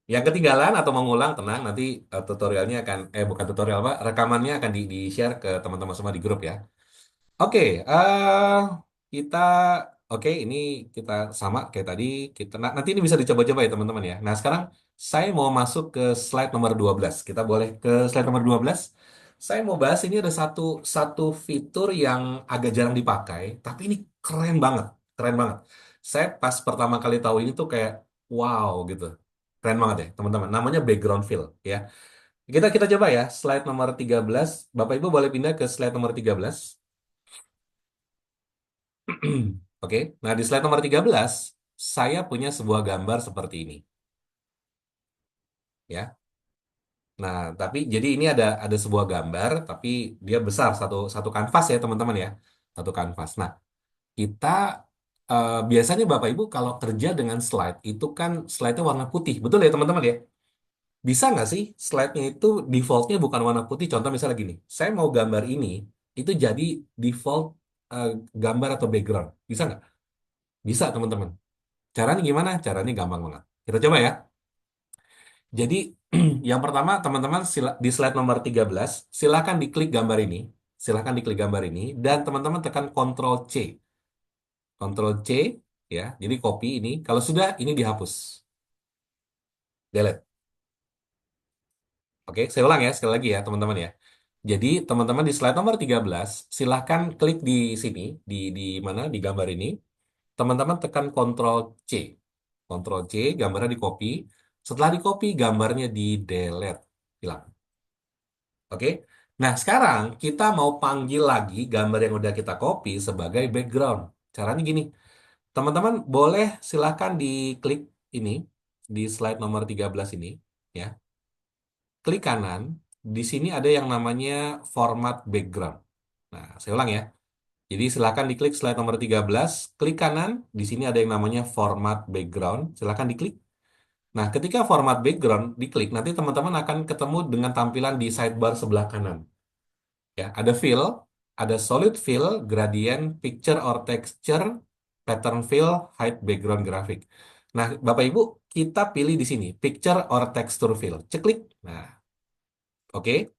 S1: Yang ketinggalan atau mau ngulang, tenang, nanti tutorialnya akan, bukan tutorial Pak, rekamannya akan di-share ke teman-teman semua di grup ya. Oke, kita, oke, ini kita sama kayak tadi, nanti ini bisa dicoba-coba ya teman-teman ya. Nah, sekarang saya mau masuk ke slide nomor 12. Kita boleh ke slide nomor 12. Saya mau bahas ini ada satu satu fitur yang agak jarang dipakai, tapi ini keren banget, keren banget. Saya pas pertama kali tahu ini tuh kayak wow gitu. Keren banget ya, teman-teman. Namanya background fill ya. Kita kita coba ya, slide nomor 13. Bapak Ibu boleh pindah ke slide nomor 13. Oke, nah di slide nomor 13, saya punya sebuah gambar seperti ini. Ya. Nah, tapi jadi ini ada sebuah gambar, tapi dia besar satu satu kanvas ya teman-teman ya, satu kanvas. Nah, kita biasanya Bapak Ibu kalau kerja dengan slide itu kan slide-nya warna putih, betul ya teman-teman ya? Bisa nggak sih slide-nya itu default-nya bukan warna putih? Contoh misalnya gini, saya mau gambar ini itu jadi default eh, gambar atau background, bisa nggak? Bisa teman-teman. Caranya gimana? Caranya gampang banget. Kita coba ya. Jadi yang pertama teman-teman di slide nomor 13 silakan diklik gambar ini. Silakan diklik gambar ini dan teman-teman tekan Ctrl C. Ctrl C ya. Jadi copy ini. Kalau sudah ini dihapus. Delete. Oke, saya ulang ya sekali lagi ya teman-teman ya. Jadi teman-teman di slide nomor 13 silahkan klik di sini di mana di gambar ini. Teman-teman tekan Ctrl C. Ctrl C gambarnya di copy. Setelah di copy gambarnya di delete. Hilang. Oke. Nah, sekarang kita mau panggil lagi gambar yang udah kita copy sebagai background. Caranya gini. Teman-teman boleh silahkan diklik ini di slide nomor 13 ini ya. Klik kanan. Di sini ada yang namanya format background. Nah, saya ulang ya. Jadi silakan diklik slide nomor 13, klik kanan, di sini ada yang namanya format background, silakan diklik. Nah, ketika format background diklik, nanti teman-teman akan ketemu dengan tampilan di sidebar sebelah kanan. Ya, ada fill, ada solid fill, gradient, picture or texture, pattern fill, hide background graphic. Nah, Bapak Ibu, kita pilih di sini, picture or texture fill. Ceklik. Nah, oke.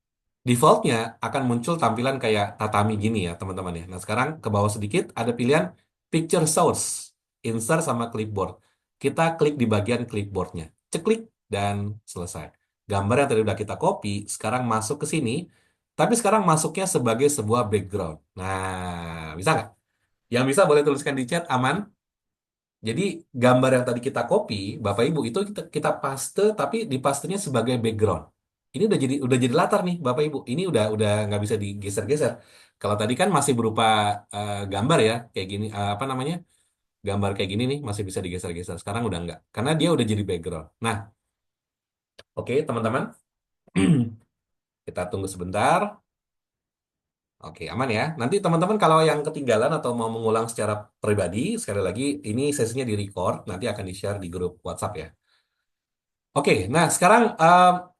S1: Defaultnya akan muncul tampilan kayak tatami gini ya teman-teman ya. Nah sekarang ke bawah sedikit ada pilihan Picture Source, Insert sama Clipboard. Kita klik di bagian clipboardnya. Ceklik dan selesai. Gambar yang tadi udah kita copy, sekarang masuk ke sini. Tapi sekarang masuknya sebagai sebuah background. Nah, bisa nggak? Yang bisa boleh tuliskan di chat, aman? Jadi gambar yang tadi kita copy, Bapak Ibu itu kita paste tapi dipastenya sebagai background. Ini udah jadi latar nih Bapak Ibu. Ini udah nggak bisa digeser-geser. Kalau tadi kan masih berupa gambar ya, kayak gini apa namanya? Gambar kayak gini nih masih bisa digeser-geser. Sekarang udah nggak. Karena dia udah jadi background. Nah, oke teman-teman. Kita tunggu sebentar. Oke, aman ya. Nanti teman-teman kalau yang ketinggalan atau mau mengulang secara pribadi, sekali lagi ini sesinya di-record, nanti akan di-share di grup WhatsApp ya. Oke, nah sekarang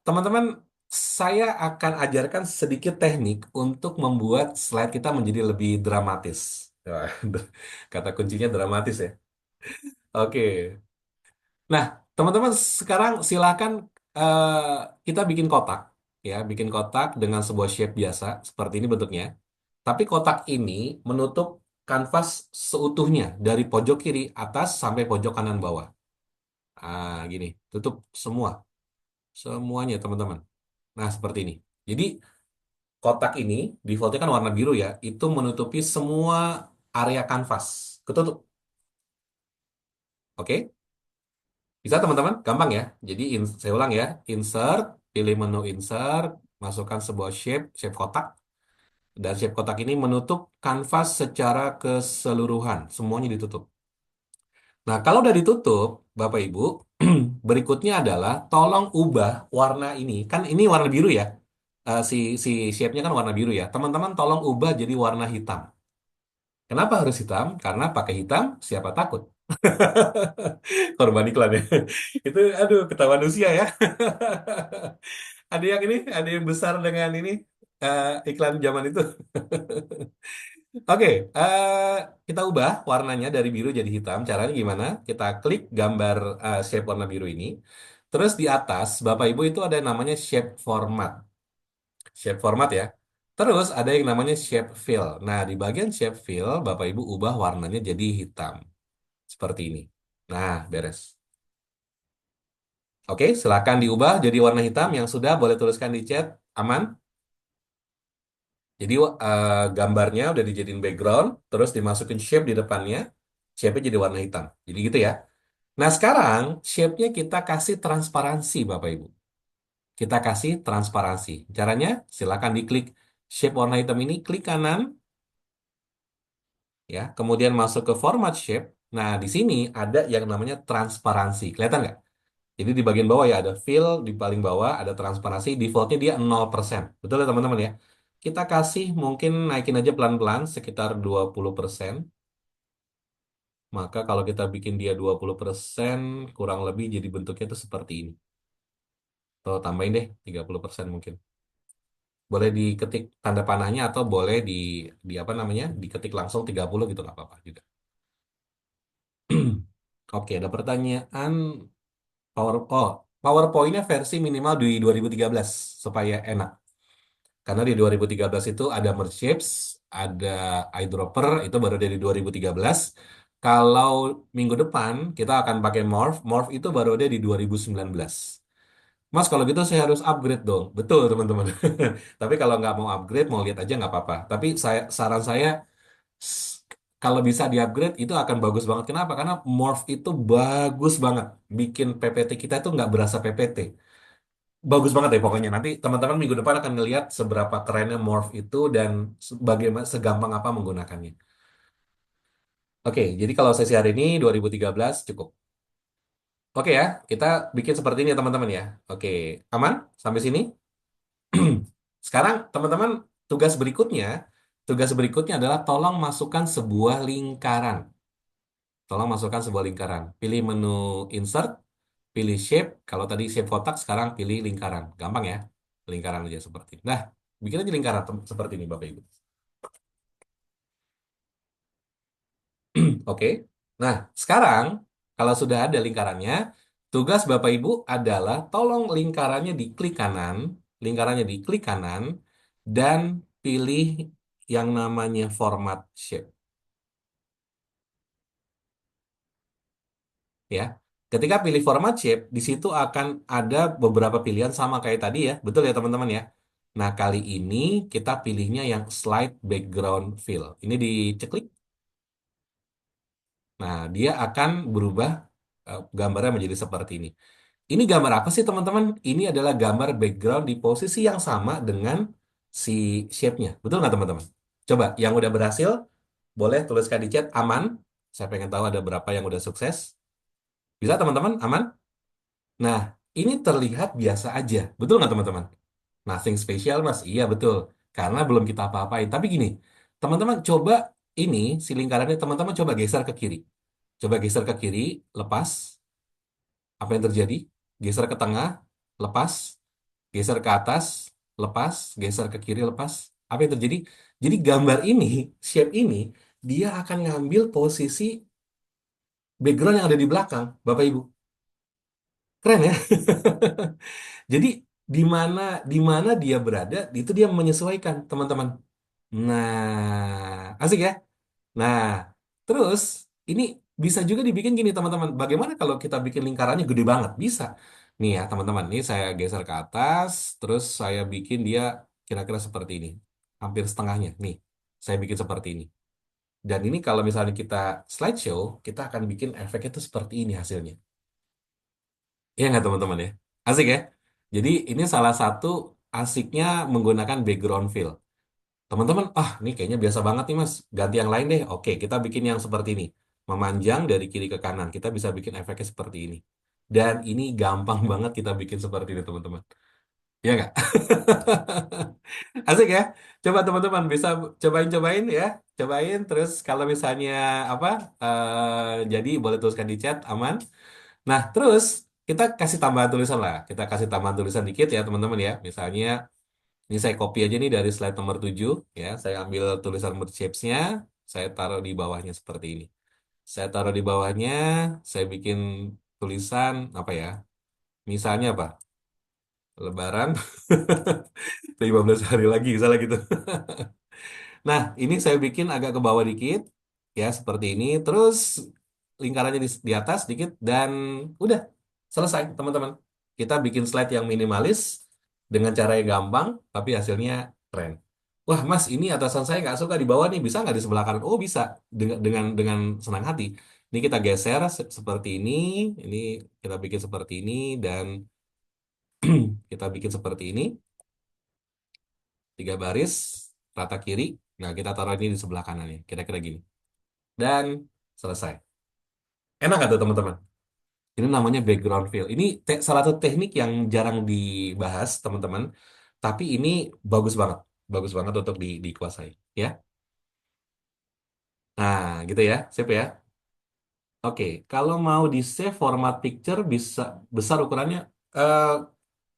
S1: teman-teman saya akan ajarkan sedikit teknik untuk membuat slide kita menjadi lebih dramatis. Wah, kata kuncinya dramatis ya. Oke, nah teman-teman sekarang silakan eh, kita bikin kotak ya, bikin kotak dengan sebuah shape biasa seperti ini bentuknya. Tapi kotak ini menutup kanvas seutuhnya dari pojok kiri atas sampai pojok kanan bawah. Gini, tutup semua. Semuanya, teman-teman. Nah, seperti ini. Jadi, kotak ini, defaultnya kan warna biru ya, itu menutupi semua area kanvas. Ketutup. Oke? Bisa, teman-teman? Gampang ya. Jadi, saya ulang ya. Insert, pilih menu insert, masukkan sebuah shape kotak. Dan shape kotak ini menutup kanvas secara keseluruhan. Semuanya ditutup. Nah, kalau udah ditutup, Bapak Ibu, berikutnya adalah tolong ubah warna ini. Kan ini warna biru ya. Si shape-nya kan warna biru ya. Teman-teman tolong ubah jadi warna hitam. Kenapa harus hitam? Karena pakai hitam, siapa takut? Korban iklan ya. Itu, aduh, ketahuan usia ya. Ada yang ini, ada yang besar dengan ini, iklan zaman itu. Oke, kita ubah warnanya dari biru jadi hitam. Caranya gimana? Kita klik gambar shape warna biru ini. Terus di atas, Bapak Ibu itu ada yang namanya shape format. Shape format ya. Terus ada yang namanya shape fill. Nah, di bagian shape fill, Bapak Ibu ubah warnanya jadi hitam. Seperti ini. Nah, beres. Oke, silakan diubah jadi warna hitam. Yang sudah boleh tuliskan di chat. Aman? Jadi gambarnya udah dijadiin background, terus dimasukin shape di depannya, shape-nya jadi warna hitam. Jadi gitu ya. Nah sekarang shape-nya kita kasih transparansi Bapak Ibu. Kita kasih transparansi. Caranya silakan diklik shape warna hitam ini, klik kanan, ya, kemudian masuk ke format shape. Nah di sini ada yang namanya transparansi. Kelihatan nggak? Jadi di bagian bawah ya ada fill, di paling bawah ada transparansi, defaultnya dia 0%. Betul ya teman-teman ya? Kita kasih mungkin naikin aja pelan-pelan sekitar 20%. Maka kalau kita bikin dia 20% kurang lebih jadi bentuknya itu seperti ini. Atau tambahin deh 30% mungkin. Boleh diketik tanda panahnya atau boleh di apa namanya? Diketik langsung 30 gitu nggak apa-apa juga. Oke, ada pertanyaan PowerPoint-nya versi minimal di 2013 supaya enak. Karena di 2013 itu ada Merge Shapes, ada eyedropper, itu baru dari 2013. Kalau minggu depan kita akan pakai Morph, Morph itu baru ada di 2019. Mas, kalau gitu saya harus upgrade dong. Betul, teman-teman. Tapi kalau nggak mau upgrade, mau lihat aja nggak apa-apa. Tapi saran saya, s- kalau bisa di-upgrade, itu akan bagus banget. Kenapa? Karena Morph itu bagus banget. Bikin PPT kita itu nggak berasa PPT. Bagus banget deh pokoknya. Nanti teman-teman minggu depan akan ngelihat seberapa kerennya Morph itu dan bagaimana segampang apa menggunakannya. Oke, jadi kalau sesi hari ini 2013 cukup. Oke ya, kita bikin seperti ini ya teman-teman ya. Oke, aman sampai sini? Sekarang teman-teman tugas berikutnya adalah tolong masukkan sebuah lingkaran. Tolong masukkan sebuah lingkaran. Pilih menu insert, pilih shape. Kalau tadi shape kotak, sekarang pilih lingkaran. Gampang ya? Lingkaran aja seperti ini. Nah, bikin aja lingkaran seperti ini Bapak Ibu. Oke. Nah, sekarang kalau sudah ada lingkarannya, tugas Bapak Ibu adalah tolong lingkarannya diklik kanan, dan pilih yang namanya format shape, ya. Ketika pilih format shape, di situ akan ada beberapa pilihan sama kayak tadi ya, betul ya teman-teman ya. Nah, kali ini kita pilihnya yang slide background fill. Ini diceklik. Nah, dia akan berubah gambarnya menjadi seperti ini. Ini gambar apa sih teman-teman? Ini adalah gambar background di posisi yang sama dengan si shape-nya. Betul nggak teman-teman? Coba yang udah berhasil, boleh tuliskan di chat aman. Saya pengen tahu ada berapa yang udah sukses. Bisa teman-teman? Aman? Nah, ini terlihat biasa aja. Betul nggak teman-teman? Nothing special mas? Iya betul. Karena belum kita apa-apain. Tapi gini, teman-teman coba ini, si lingkarannya teman-teman coba geser ke kiri. Coba geser ke kiri, lepas. Apa yang terjadi? Geser ke tengah, lepas. Geser ke atas, lepas, geser ke kiri, lepas. Apa yang terjadi? Jadi gambar ini, shape ini, dia akan ngambil posisi background yang ada di belakang, Bapak Ibu. Keren ya? Jadi di mana dia berada, itu dia menyesuaikan, teman-teman. Nah, asik ya? Nah, terus ini bisa juga dibikin gini teman-teman. Bagaimana kalau kita bikin lingkarannya gede banget? Bisa. Nih ya teman-teman, ini saya geser ke atas, terus saya bikin dia kira-kira seperti ini. Hampir setengahnya. Nih, saya bikin seperti ini. Dan ini kalau misalnya kita slideshow, kita akan bikin efeknya itu seperti ini hasilnya. Iya nggak teman-teman ya? Asik ya? Jadi ini salah satu asiknya menggunakan background fill. Teman-teman, ini kayaknya biasa banget nih mas. Ganti yang lain deh. Oke, kita bikin yang seperti ini. Memanjang dari kiri ke kanan. Kita bisa bikin efeknya seperti ini. Dan ini gampang banget kita bikin seperti ini, teman-teman. Iya nggak? Asik ya? Coba teman-teman bisa cobain-cobain ya. Cobain, terus kalau misalnya apa, jadi boleh tuliskan di chat, aman. Nah, terus kita kasih tambahan tulisan lah. Kita kasih tambahan tulisan dikit ya, teman-teman ya. Misalnya, ini saya copy aja nih dari slide nomor 7 ya. Saya ambil tulisan mood shapes-nya, saya taruh di bawahnya seperti ini. Saya taruh di bawahnya, saya bikin tulisan apa ya? Misalnya apa? Lebaran 15 hari lagi misalnya gitu. Nah, ini saya bikin agak ke bawah dikit ya seperti ini. Terus lingkarannya di atas dikit dan udah selesai, teman-teman. Kita bikin slide yang minimalis dengan cara yang gampang, tapi hasilnya keren. Wah, Mas, ini atasan saya nggak suka di bawah nih, bisa nggak di sebelah kanan? Oh, bisa dengan senang hati. Ini kita geser seperti ini, ini kita bikin seperti ini dan kita bikin seperti ini, 3 baris rata kiri. Nah, kita taruh ini di sebelah kanannya, kira-kira gini. Dan selesai. Enak nggak tuh teman-teman? Ini namanya background fill. Ini salah satu teknik yang jarang dibahas, teman-teman. Tapi ini bagus banget. Bagus banget untuk dikuasai. Ya. Nah, gitu ya. Sip ya. Oke, kalau mau di save format picture bisa besar ukurannya. eh,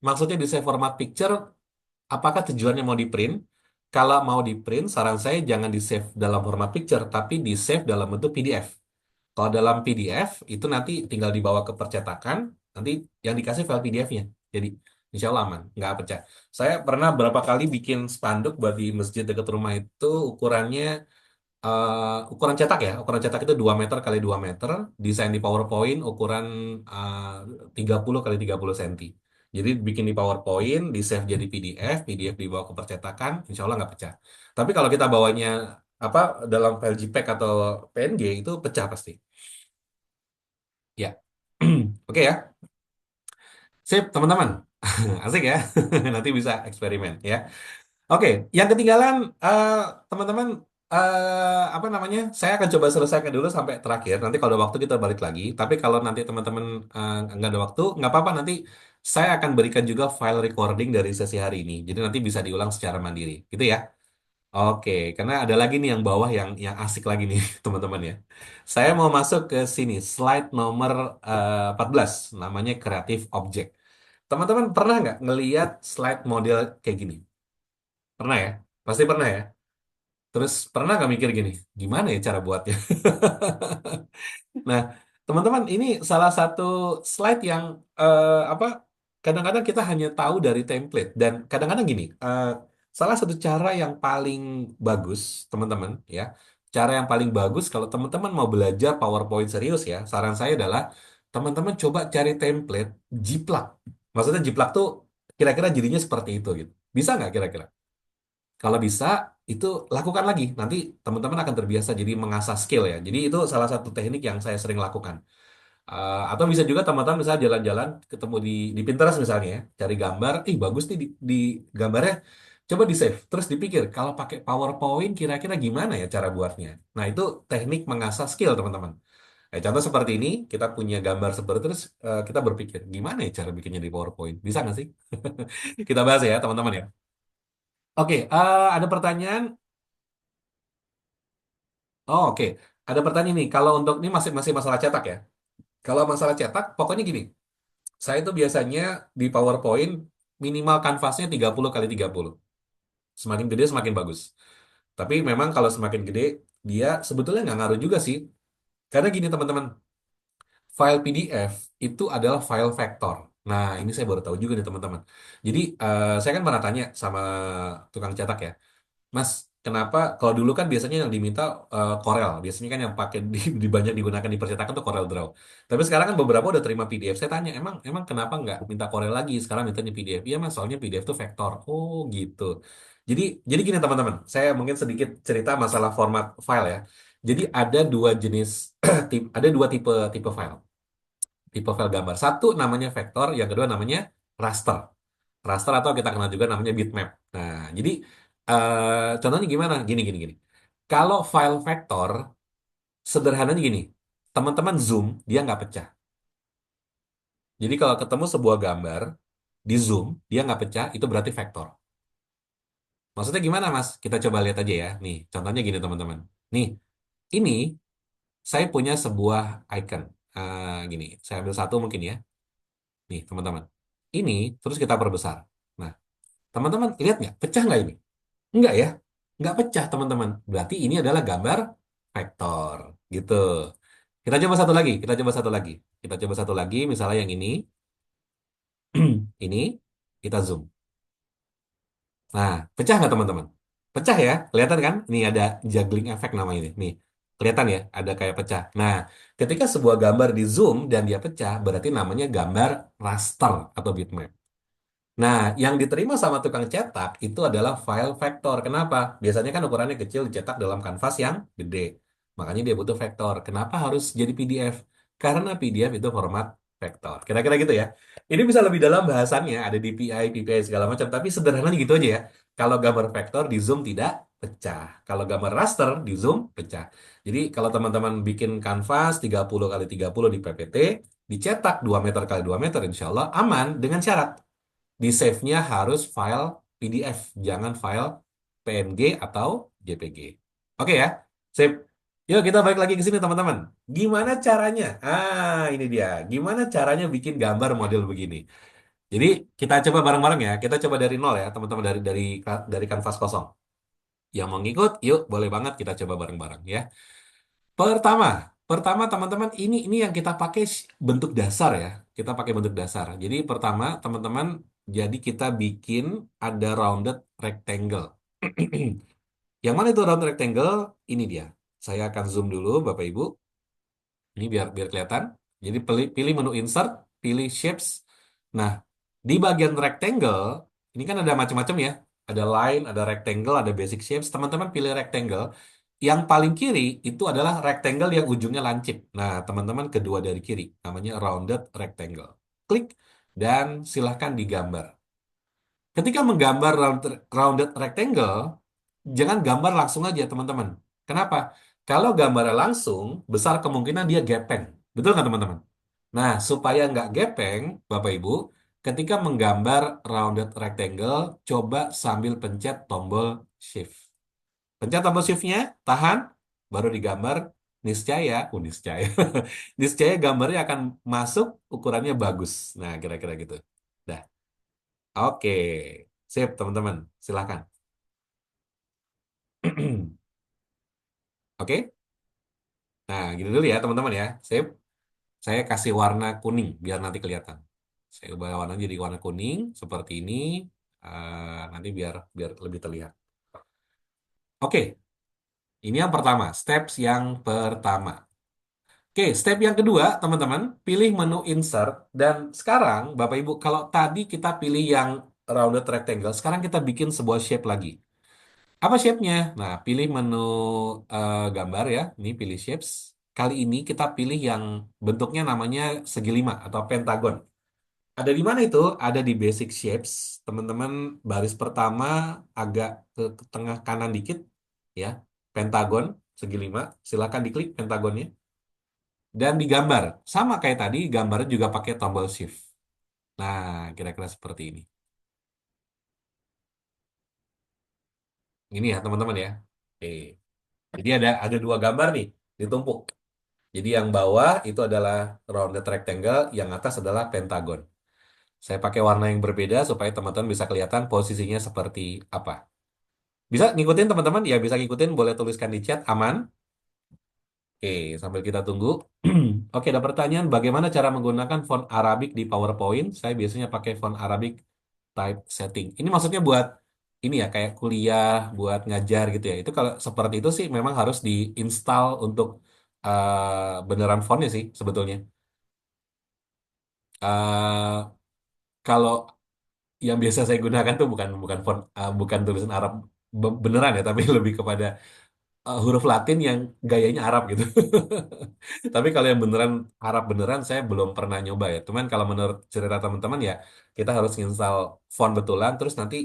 S1: Maksudnya di save format picture, apakah tujuannya mau di print? Kalau mau di print, saran saya jangan di save dalam format picture, tapi di save dalam bentuk PDF. Kalau dalam PDF itu nanti tinggal dibawa ke percetakan, nanti yang dikasih file PDF-nya. Jadi insya Allah aman, nggak pecah. Saya pernah berapa kali bikin spanduk buat di masjid dekat rumah itu ukurannya ukuran cetak ya. Ukuran cetak itu 2 meter kali 2 meter, desain di PowerPoint ukuran 30 kali 30 cm. Jadi bikin di PowerPoint, di save jadi PDF, PDF dibawa ke percetakan, insya Allah nggak pecah. Tapi kalau kita bawanya apa dalam file JPEG atau PNG itu pecah pasti. Ya. Oke ya. Sip, teman-teman. Asik ya. Nanti bisa eksperimen ya. Oke, yang ketinggalan eh, teman-teman apa namanya? Saya akan coba selesaikan dulu sampai terakhir. Nanti kalau ada waktu kita balik lagi. Tapi kalau nanti teman-teman nggak ada waktu, nggak apa-apa. Nanti saya akan berikan juga file recording dari sesi hari ini. Jadi nanti bisa diulang secara mandiri, gitu ya. Oke, karena ada lagi nih yang bawah yang asik lagi nih, teman-teman ya. Saya mau masuk ke sini, slide nomor 14, namanya Creative Object. Teman-teman pernah nggak ngeliat slide model kayak gini? Pernah ya? Pasti pernah ya? Terus pernah nggak mikir gini, gimana ya cara buatnya? Nah, teman-teman, ini salah satu slide yang apa? Kadang-kadang kita hanya tahu dari template dan kadang-kadang gini, salah satu cara yang paling bagus, teman-teman, ya, cara yang paling bagus kalau teman-teman mau belajar PowerPoint serius ya, saran saya adalah teman-teman coba cari template jiplak. Maksudnya jiplak tuh kira-kira jadinya seperti itu gitu. Bisa nggak kira-kira? Kalau bisa, itu lakukan lagi. Nanti teman-teman akan terbiasa jadi mengasah skill ya. Jadi itu salah satu teknik yang saya sering lakukan. Atau bisa juga teman-teman bisa jalan-jalan ketemu di Pinterest misalnya ya, cari gambar, ih bagus nih di gambarnya. Coba di save, terus dipikir kalau pakai PowerPoint kira-kira gimana ya cara buatnya. Nah, itu teknik mengasah skill teman-teman. Contoh seperti ini, kita punya gambar seperti itu, terus kita berpikir gimana ya cara bikinnya di PowerPoint. Bisa nggak sih? Kita bahas ya teman-teman ya. Oke, ada pertanyaan. Oh, oke. Ada pertanyaan nih. Kalau untuk ini masih masih masalah cetak ya. Kalau masalah cetak, pokoknya gini. Saya itu biasanya di PowerPoint minimal kanvasnya 30 kali 30. Semakin gede semakin bagus. Tapi memang kalau semakin gede, dia sebetulnya nggak ngaruh juga sih. Karena gini teman-teman, file PDF itu adalah file vektor. Nah, ini saya baru tahu juga nih teman-teman. Jadi, saya kan pernah tanya sama tukang cetak ya. Mas, kenapa kalau dulu kan biasanya yang diminta Corel, biasanya kan yang pakai di banyak digunakan di percetakan tuh Corel Draw. Tapi sekarang kan beberapa udah terima PDF. Saya tanya, emang emang kenapa nggak minta Corel lagi? Sekarang mintanya PDF. Iya mas, soalnya PDF tuh vektor. Oh gitu. Jadi jadi gini teman-teman, saya mungkin sedikit cerita masalah format file ya. Jadi ada dua jenis ada dua tipe tipe file. Tipe file gambar. Satu namanya vektor, yang kedua namanya raster. Raster atau kita kenal juga namanya bitmap. Nah, jadi contohnya gimana? Gini, gini, gini. Kalau file vektor, sederhananya gini. Teman-teman zoom, dia nggak pecah. Jadi kalau ketemu sebuah gambar, di zoom, dia nggak pecah, itu berarti vektor. Maksudnya gimana, Mas? Kita coba lihat aja ya. Nih, contohnya gini, teman-teman. Nih, ini saya punya sebuah icon. Gini, saya ambil satu mungkin ya. Nih, teman-teman. Ini, terus kita perbesar. Nah, teman-teman, lihat nggak? Pecah nggak ini? Enggak ya, enggak pecah teman-teman. Berarti ini adalah gambar vektor, gitu. Kita coba satu lagi, kita coba satu lagi. Kita coba satu lagi, misalnya yang ini, ini, kita zoom. Nah, pecah nggak teman-teman? Pecah ya, kelihatan kan? Ini ada juggling effect namanya ini. Nih, kelihatan ya, ada kayak pecah. Nah, ketika sebuah gambar di zoom dan dia pecah, berarti namanya gambar raster atau bitmap. Nah, yang diterima sama tukang cetak itu adalah file vektor. Kenapa? Biasanya kan ukurannya kecil dicetak dalam kanvas yang gede. Makanya dia butuh vektor. Kenapa harus jadi PDF? Karena PDF itu format vektor. Kira-kira gitu ya. Ini bisa lebih dalam bahasannya, ada DPI, PPI segala macam. Tapi sederhananya gitu aja ya. Kalau gambar vektor di zoom tidak pecah. Kalau gambar raster di zoom pecah. Jadi kalau teman-teman bikin kanvas 30 kali 30 di PPT, dicetak 2 meter kali 2 meter, insya Allah aman dengan syarat di save-nya harus file PDF, jangan file PNG atau JPG. Oke ya, sip. Yuk kita balik lagi ke sini teman-teman. Gimana caranya? Ini dia. Gimana caranya bikin gambar model begini? Jadi kita coba bareng-bareng ya. Kita coba dari nol ya, teman-teman dari kanvas kosong. Yang mau ngikut, yuk boleh banget kita coba bareng-bareng ya. Pertama, pertama teman-teman ini yang kita pakai bentuk dasar ya. Kita pakai bentuk dasar. Jadi pertama teman-teman, jadi kita bikin ada rounded rectangle. Yang mana itu rounded rectangle? Ini dia. Saya akan zoom dulu Bapak Ibu. Ini biar biar kelihatan. Jadi pilih menu insert, pilih shapes. Nah, di bagian rectangle, ini kan ada macam-macam ya. Ada line, ada rectangle, ada basic shapes. Teman-teman pilih rectangle. Yang paling kiri itu adalah rectangle yang ujungnya lancip. Nah, teman-teman kedua dari kiri, namanya rounded rectangle. Klik dan silahkan digambar. Ketika menggambar rounded rectangle, jangan gambar langsung aja, teman-teman. Kenapa? Kalau gambarnya langsung, besar kemungkinan dia gepeng. Betul nggak, teman-teman? Nah, supaya nggak gepeng, Bapak Ibu, ketika menggambar rounded rectangle, coba sambil pencet tombol shift. Pencet tombol shift-nya, tahan, baru digambar, niscaya, niscaya, niscaya gambarnya akan masuk, ukurannya bagus. Nah, kira-kira gitu. Dah, oke. Sip, teman-teman. Silahkan. Oke? Nah, gitu dulu ya, teman-teman ya. Sip. Saya kasih warna kuning, biar nanti kelihatan. Saya ubah warna jadi warna kuning, seperti ini. Nanti biar biar lebih terlihat. Oke, ini yang pertama. Steps yang pertama. Oke, step yang kedua, teman-teman, pilih menu insert. Dan sekarang, Bapak Ibu, kalau tadi kita pilih yang rounded rectangle, sekarang kita bikin sebuah shape lagi. Apa shape-nya? Nah, pilih menu gambar ya. Ini pilih shapes. Kali ini kita pilih yang bentuknya namanya segi lima atau pentagon. Ada di mana itu? Ada di basic shapes. Teman-teman, baris pertama agak ke tengah kanan dikit ya. Pentagon segi lima. Silakan diklik pentagonnya. Dan digambar. Sama kayak tadi, gambarnya juga pakai tombol shift. Nah, kira-kira seperti ini. Ini ya, teman-teman ya. Oke. Jadi ada dua gambar nih, ditumpuk. Jadi yang bawah itu adalah rounded rectangle, yang atas adalah pentagon. Saya pakai warna yang berbeda supaya teman-teman bisa kelihatan posisinya seperti apa. Bisa ngikutin teman-teman? Ya bisa ngikutin, boleh tuliskan di chat, aman. Oke, sambil kita tunggu. Oke, ada pertanyaan, bagaimana cara menggunakan font Arabic di PowerPoint? Saya biasanya pakai font Arabic type setting. Ini maksudnya buat ini ya, kayak kuliah, buat ngajar gitu ya. Itu kalau seperti itu sih memang harus diinstal untuk beneran fontnya sih sebetulnya. eh Kalau yang biasa saya gunakan tuh bukan bukan font bukan tulisan Arab beneran ya, tapi lebih kepada huruf Latin yang gayanya Arab gitu. Tapi kalau yang beneran Arab beneran saya belum pernah nyoba ya. Cuman kalau menurut cerita teman-teman ya kita harus install font betulan, terus nanti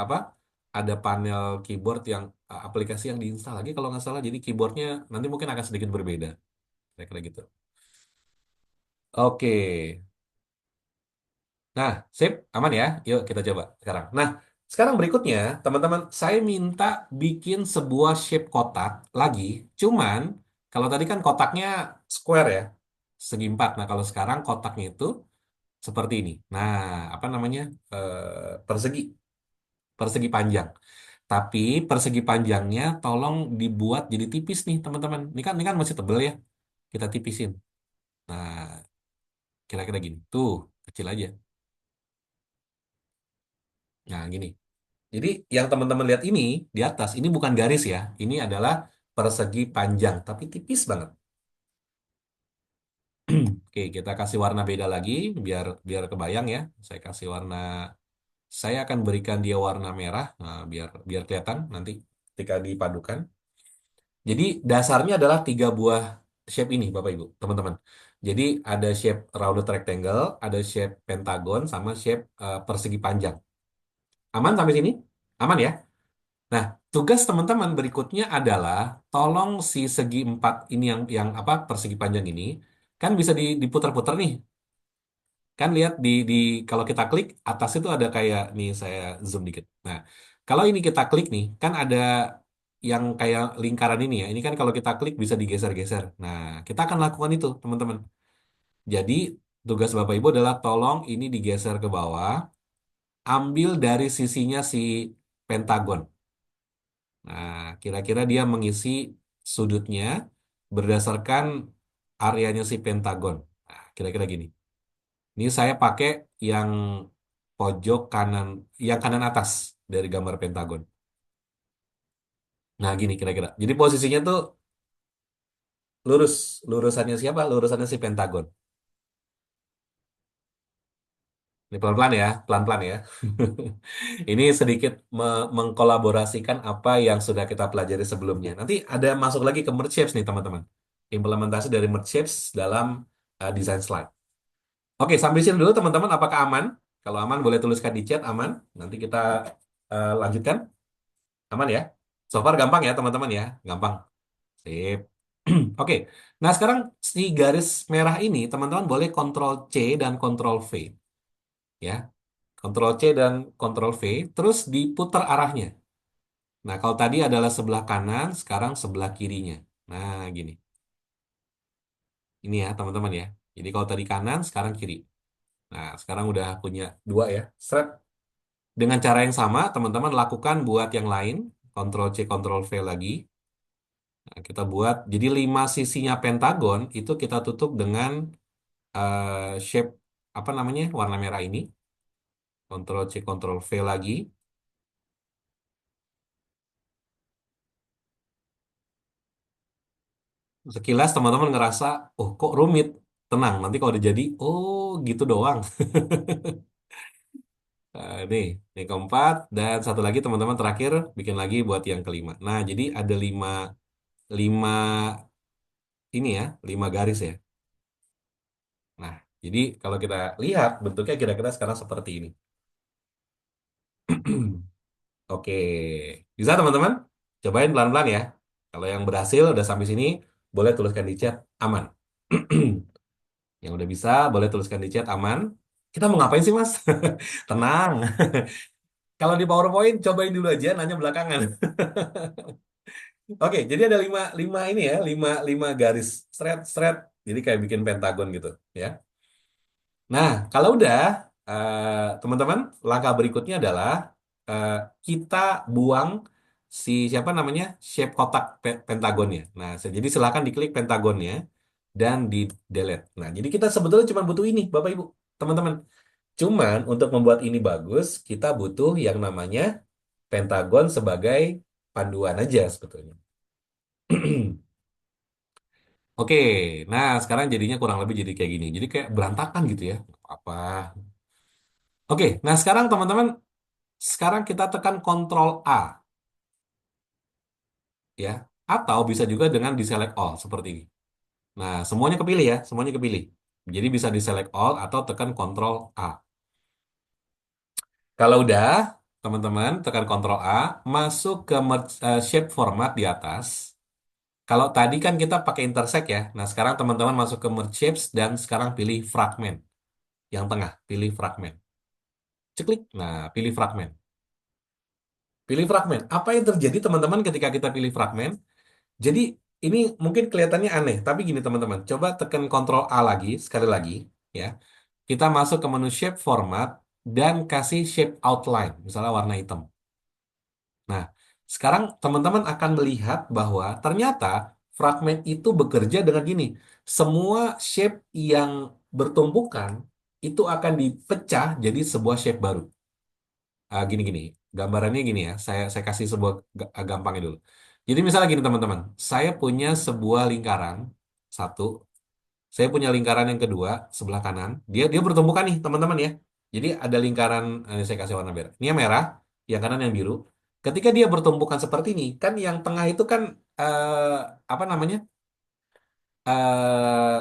S1: apa ada panel keyboard yang aplikasi yang diinstal lagi kalau nggak salah. Jadi keyboardnya nanti mungkin akan sedikit berbeda. Saya kira gitu. Oke. Nah, sip, aman ya. Yuk kita coba sekarang. Nah, sekarang berikutnya, teman-teman, saya minta bikin sebuah shape kotak lagi. Cuman, kalau tadi kan kotaknya square ya, segi empat. Nah, kalau sekarang kotaknya itu seperti ini. Nah, apa namanya? Persegi, persegi panjang. Tapi persegi panjangnya tolong dibuat jadi tipis nih, teman-teman. Ini kan masih tebel ya. Kita tipisin. Nah, kira-kira gini. Tuh, kecil aja. Nah, gini. Jadi yang teman-teman lihat ini di atas ini bukan garis ya. Ini adalah persegi panjang tapi tipis banget. Oke, kita kasih warna beda lagi biar biar kebayang ya. Saya akan berikan dia warna merah. Nah, biar biar kelihatan nanti ketika dipadukan. Jadi dasarnya adalah tiga buah shape ini Bapak Ibu, teman-teman. Jadi ada shape rounded rectangle, ada shape pentagon sama shape persegi panjang. Aman sampai sini? Aman ya? Nah, tugas teman-teman berikutnya adalah tolong si segi empat ini yang apa persegi panjang ini Kan bisa diputar-putar nih. Kan lihat di kalau kita klik atas itu ada kayak nih saya zoom dikit. Nah, kalau ini kita klik nih, kan ada yang kayak lingkaran ini ya. Ini kan kalau kita klik bisa digeser-geser. Nah, kita akan lakukan itu, teman-teman. Jadi, tugas Bapak Ibu adalah tolong ini digeser ke bawah, ambil dari sisinya si pentagon. Nah, kira-kira dia mengisi sudutnya berdasarkan areanya si pentagon. Nah, kira-kira gini. Ini saya pakai yang pojok kanan, yang kanan atas dari gambar pentagon. Nah, gini kira-kira. Jadi posisinya tuh lurus, lurusannya siapa? Lurusannya si pentagon. Ini pelan-pelan ya, pelan-pelan ya. Ini sedikit mengkolaborasikan apa yang sudah kita pelajari sebelumnya. Nanti ada masuk lagi ke merge shapes nih, teman-teman. Implementasi dari merge shapes dalam design slide. Oke, sampai sini dulu teman-teman. Apakah aman? Kalau aman boleh tuliskan di chat aman. Nanti kita lanjutkan. Aman ya? So far gampang ya teman-teman ya. Gampang. Sip. Oke. Nah sekarang si garis merah ini teman-teman boleh Ctrl C dan Ctrl V. Ya. Ctrl C dan Ctrl V. Terus diputar arahnya. Nah kalau tadi adalah sebelah kanan, sekarang sebelah kirinya. Nah gini. Ini ya teman-teman ya. Jadi kalau tadi kanan, sekarang kiri. Nah sekarang udah punya dua ya. Set. Dengan cara yang sama, teman-teman lakukan buat yang lain. Ctrl C, Ctrl V lagi. Nah, kita buat, jadi 5 sisinya pentagon itu kita tutup dengan shape, apa namanya, warna merah ini. Ctrl C, Ctrl V lagi. Sekilas teman-teman ngerasa, oh kok rumit. Tenang, nanti kalau udah jadi, oh gitu doang. Ini keempat. Dan satu lagi teman-teman terakhir, bikin lagi buat yang kelima. Nah, jadi ada lima ini ya, 5 garis ya. Nah, jadi kalau kita lihat bentuknya kira-kira sekarang seperti ini. Oke, bisa teman-teman? Cobain pelan-pelan ya. Kalau yang berhasil udah sampai sini, boleh tuliskan di chat aman. Yang udah bisa, boleh tuliskan di chat aman. Kita mau ngapain sih, Mas? Tenang. Kalau di PowerPoint, cobain dulu aja, nanya belakangan. Oke, jadi ada lima ini ya, lima garis thread. Jadi kayak bikin pentagon gitu, ya. Nah, kalau udah, teman-teman, langkah berikutnya adalah eh, kita buang si siapa namanya shape kotak pentagonnya. Nah, jadi silakan diklik pentagonnya dan di delete. Nah, jadi kita sebetulnya cuma butuh ini, Bapak Ibu, teman-teman. Cuman untuk membuat ini bagus, kita butuh yang namanya pentagon sebagai panduan aja sebetulnya. Oke, nah sekarang jadinya kurang lebih jadi kayak gini. Jadi kayak berantakan gitu ya. Nggak apa. Oke, nah sekarang teman-teman, sekarang kita tekan Ctrl A ya, atau bisa juga dengan di select all seperti ini. Nah, semuanya kepilih ya, semuanya kepilih. Jadi bisa di select all atau tekan Ctrl A. Kalau udah, teman-teman tekan Ctrl A, masuk ke shape format di atas. Kalau tadi kan kita pakai intersect ya. Nah, sekarang teman-teman masuk ke merge shapes dan sekarang pilih fragment. Yang tengah, pilih fragment. Ceklik. Nah, pilih fragment. Pilih fragment. Apa yang terjadi teman-teman ketika kita pilih fragment? Jadi ini mungkin kelihatannya aneh, tapi gini teman-teman, coba tekan Ctrl A lagi, sekali lagi, ya. Kita masuk ke menu shape format dan kasih shape outline, misalnya warna hitam. Nah, sekarang teman-teman akan melihat bahwa ternyata fragmen itu bekerja dengan gini. Semua shape yang bertumpukan itu akan dipecah jadi sebuah shape baru. Gini-gini, gambarannya gini ya. Saya kasih sebuah gampangnya dulu. Jadi misalnya gini teman-teman, saya punya sebuah lingkaran satu, saya punya lingkaran yang kedua sebelah kanan. Dia bertumbukan nih teman-teman ya. Jadi ada lingkaran, saya kasih warna merah. Ini yang merah, yang kanan yang biru. Ketika dia bertumbukan seperti ini, kan yang tengah itu kan apa namanya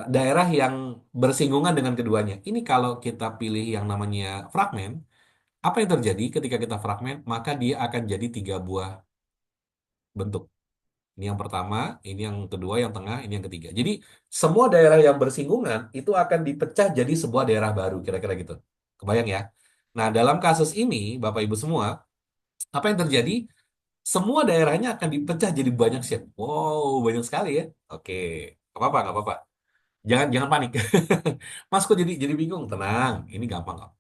S1: daerah yang bersinggungan dengan keduanya. Ini kalau kita pilih yang namanya fragmen, apa yang terjadi ketika kita fragmen? Maka dia akan jadi 3 buah bentuk. Ini yang pertama, ini yang kedua, yang tengah, ini yang ketiga. Jadi semua daerah yang bersinggungan itu akan dipecah jadi sebuah daerah baru, kira-kira gitu. Kebayang ya? Nah, dalam kasus ini, Bapak Ibu semua, apa yang terjadi? Semua daerahnya akan dipecah jadi banyak shape. Wow, banyak sekali ya. Oke, nggak apa-apa, nggak apa-apa. Jangan jangan panik. Mas kok jadi bingung? Tenang, ini gampang kok.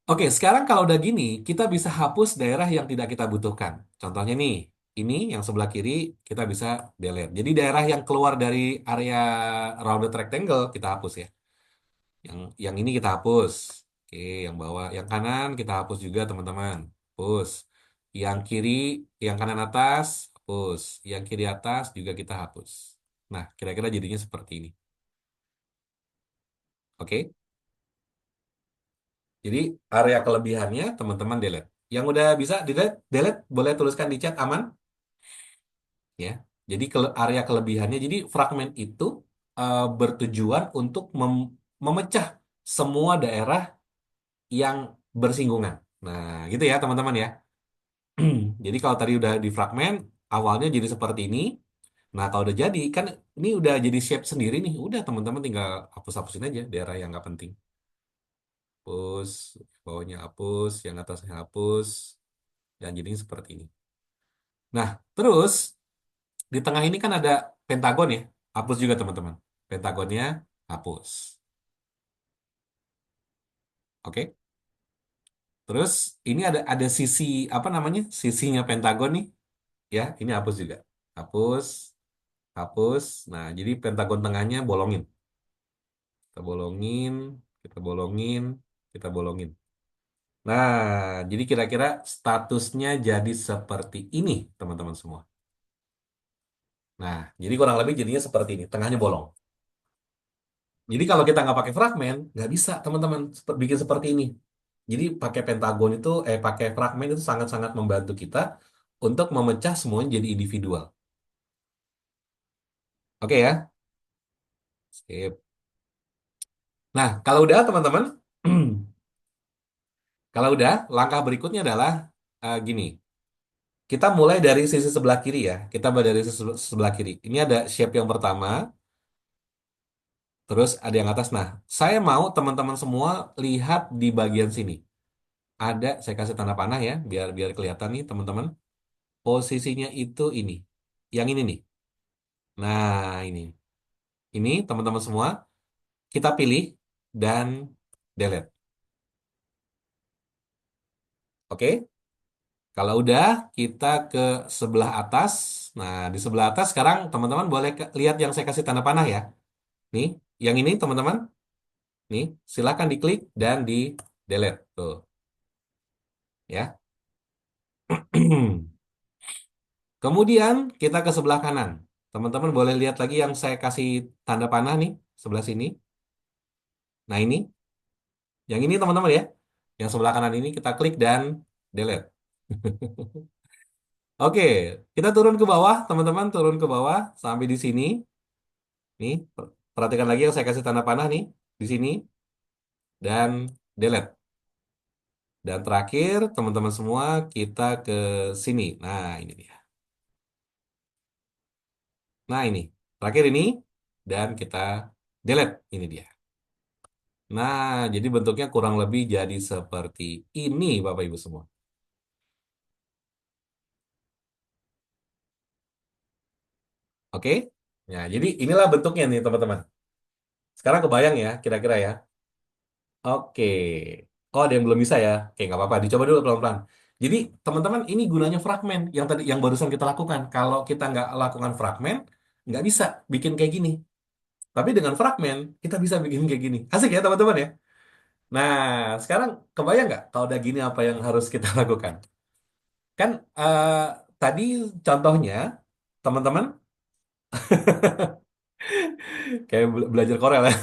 S1: Oke, sekarang kalau udah gini, kita bisa hapus daerah yang tidak kita butuhkan. Contohnya nih, ini yang sebelah kiri kita bisa delete. Jadi daerah yang keluar dari area rounded rectangle kita hapus ya. Yang ini kita hapus. Oke, yang bawah, yang kanan kita hapus juga teman-teman. Hapus. Yang kiri, yang kanan atas, hapus. Yang kiri atas juga kita hapus. Nah, kira-kira jadinya seperti ini. Oke, jadi area kelebihannya teman-teman delete. Yang udah bisa delete, delete boleh tuliskan di chat aman ya. Jadi area kelebihannya, jadi fragmen itu bertujuan untuk memecah semua daerah yang bersinggungan. Nah, gitu ya teman-teman ya. Jadi kalau tadi udah di fragmen, awalnya jadi seperti ini. Nah, kalau udah jadi, kan ini udah jadi shape sendiri nih. Udah teman-teman tinggal hapus-hapusin aja daerah yang nggak penting. Hapus, bawahnya hapus, yang atasnya hapus, dan jadinya seperti ini. Nah, terus di tengah ini kan ada pentagon ya. Hapus juga teman-teman. Pentagonnya hapus. Oke. Terus ini ada sisi apa namanya? Sisinya pentagon nih. Ya, ini hapus juga. Hapus, hapus. Nah, jadi pentagon tengahnya bolongin. Kita bolongin, kita bolongin, kita bolongin. Nah, jadi kira-kira statusnya jadi seperti ini, teman-teman semua. Nah, jadi kurang lebih jadinya seperti ini, tengahnya bolong. Jadi kalau kita nggak pakai fragmen, nggak bisa, teman-teman, bikin seperti ini. Jadi pakai pentagon itu, pakai fragmen itu sangat-sangat membantu kita untuk memecah semuanya jadi individual. Oke ya? Sip. Nah, kalau udah, teman-teman, kalau udah, langkah berikutnya adalah gini. Kita mulai dari sisi sebelah kiri ya. Kita mulai dari sisi sebelah kiri. Ini ada shape yang pertama, terus ada yang atas. Nah, saya mau teman-teman semua lihat di bagian sini. Ada, saya kasih tanda panah ya, biar biar kelihatan nih teman-teman. Posisinya itu ini. Yang ini nih. Nah, ini. Ini teman-teman semua, kita pilih dan delete. Oke? Kalau udah, kita ke sebelah atas. Nah, di sebelah atas sekarang teman-teman boleh lihat yang saya kasih tanda panah ya. Nih, yang ini teman-teman. Nih, silakan diklik dan di delete. Tuh, ya. Kemudian kita ke sebelah kanan. Teman-teman boleh lihat lagi yang saya kasih tanda panah nih, sebelah sini. Nah, ini, yang ini teman-teman ya. Yang sebelah kanan ini kita klik dan delete. Oke, kita turun ke bawah, teman-teman turun ke bawah sampai di sini. Nih, perhatikan lagi yang saya kasih tanda panah nih di sini dan delete. Dan terakhir, teman-teman semua kita ke sini. Nah, ini dia. Nah, ini. Terakhir ini dan kita delete. Ini dia. Nah, jadi bentuknya kurang lebih jadi seperti ini, Bapak Ibu semua. Oke? Nah, jadi inilah bentuknya nih, teman-teman. Sekarang kebayang ya, kira-kira ya. Oke. Oh, ada yang belum bisa ya. Oke, nggak apa-apa. Dicoba dulu pelan-pelan. Jadi, teman-teman, ini gunanya fragmen yang tadi yang barusan kita lakukan. Kalau kita nggak lakukan fragmen, nggak bisa bikin kayak gini. Tapi dengan fragmen, kita bisa bikin kayak gini. Asik ya, teman-teman ya? Nah, sekarang kebayang nggak kalau udah gini apa yang harus kita lakukan? Kan tadi contohnya, teman-teman, kayak belajar Korel ya.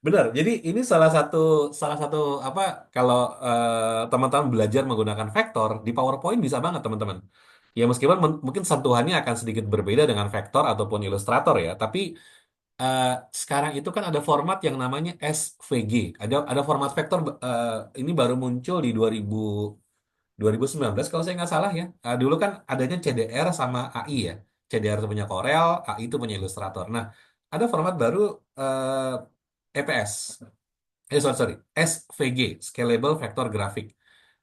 S1: Benar. Jadi ini salah satu apa kalau teman-teman belajar menggunakan vektor di PowerPoint bisa banget teman-teman. Ya meskipun mungkin sentuhannya akan sedikit berbeda dengan vektor ataupun ilustrator ya, tapi eh, sekarang itu kan ada format yang namanya SVG. Ada format vektor ini baru muncul di 2000 2019 kalau saya nggak salah ya. Dulu kan adanya CDR sama AI ya. CDR itu punya Corel, AI itu punya Illustrator. Nah, ada format baru EPS. Sorry, sorry. SVG, Scalable Vector Graphic.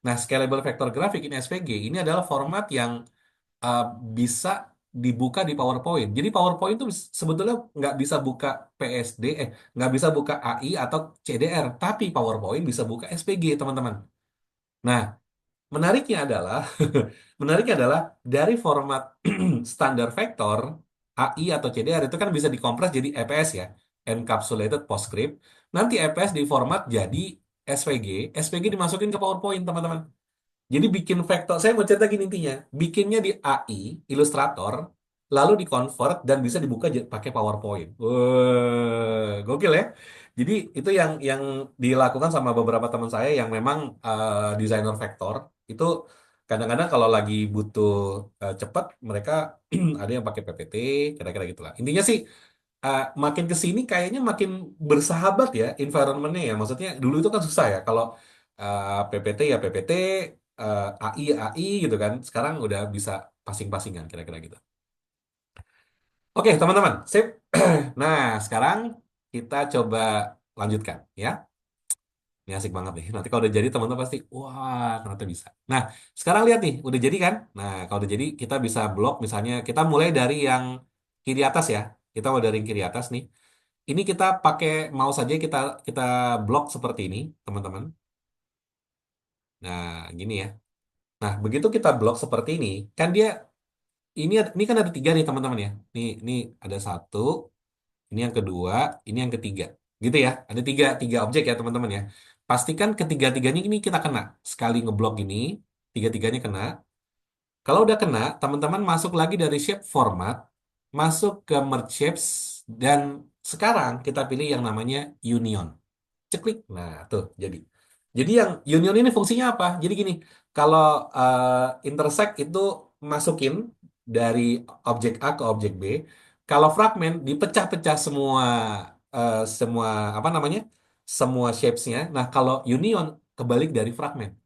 S1: Nah, Scalable Vector Graphic ini SVG, ini adalah format yang uh, bisa dibuka di PowerPoint. Jadi PowerPoint itu sebetulnya nggak bisa buka PSD, nggak bisa buka AI atau CDR, tapi PowerPoint bisa buka SVG, teman-teman. Nah, menariknya adalah, menariknya adalah dari format standar vektor AI atau CDR itu kan bisa dikompres jadi EPS ya, Encapsulated PostScript. Nanti EPS diformat jadi SVG, SVG dimasukin ke PowerPoint, teman-teman. Jadi bikin vektor, saya mau cerita gini intinya, bikinnya di AI, Illustrator, lalu dikonvert dan bisa dibuka pakai PowerPoint. Gokil ya. Jadi itu yang dilakukan sama beberapa teman saya yang memang desainer vektor. Itu kadang-kadang kalau lagi butuh cepat, mereka ada yang pakai PPT, kira-kira gitulah. Intinya sih makin ke sini kayaknya makin bersahabat ya environment-nya ya. Maksudnya dulu itu kan susah ya kalau PPT ya PPT, AI ya AI gitu kan. Sekarang udah bisa pasing-pasingan kira-kira gitu. Oke, teman-teman, sip. Nah, sekarang kita coba lanjutkan ya. Ini asik banget nih. Nanti kalau udah jadi teman-teman pasti, wah ternyata bisa. Nah, sekarang lihat nih, udah jadi kan? Nah, kalau udah jadi kita bisa blok misalnya, kita mulai dari yang kiri atas ya. Kita mau dari yang kiri atas nih. Ini kita pakai mouse saja kita kita blok seperti ini, teman-teman. Nah, gini ya. Nah, begitu kita blok seperti ini, kan dia ini kan ada tiga nih teman-teman ya. Ini ada satu, ini yang kedua, ini yang ketiga. Gitu ya. Ada tiga objek ya teman-teman ya. Pastikan ketiga-tiganya ini kita kena. Sekali ngeblok ini, tiga-tiganya kena. Kalau udah kena, teman-teman masuk lagi dari shape format, masuk ke merge shapes, dan sekarang kita pilih yang namanya union. Ceklik. Nah, tuh jadi. Jadi yang union ini fungsinya apa? Jadi gini, kalau intersect itu masukin dari objek A ke objek B, kalau fragmen dipecah-pecah semua apa namanya? Semua shapes-nya. Nah, kalau union kebalik dari fragmen.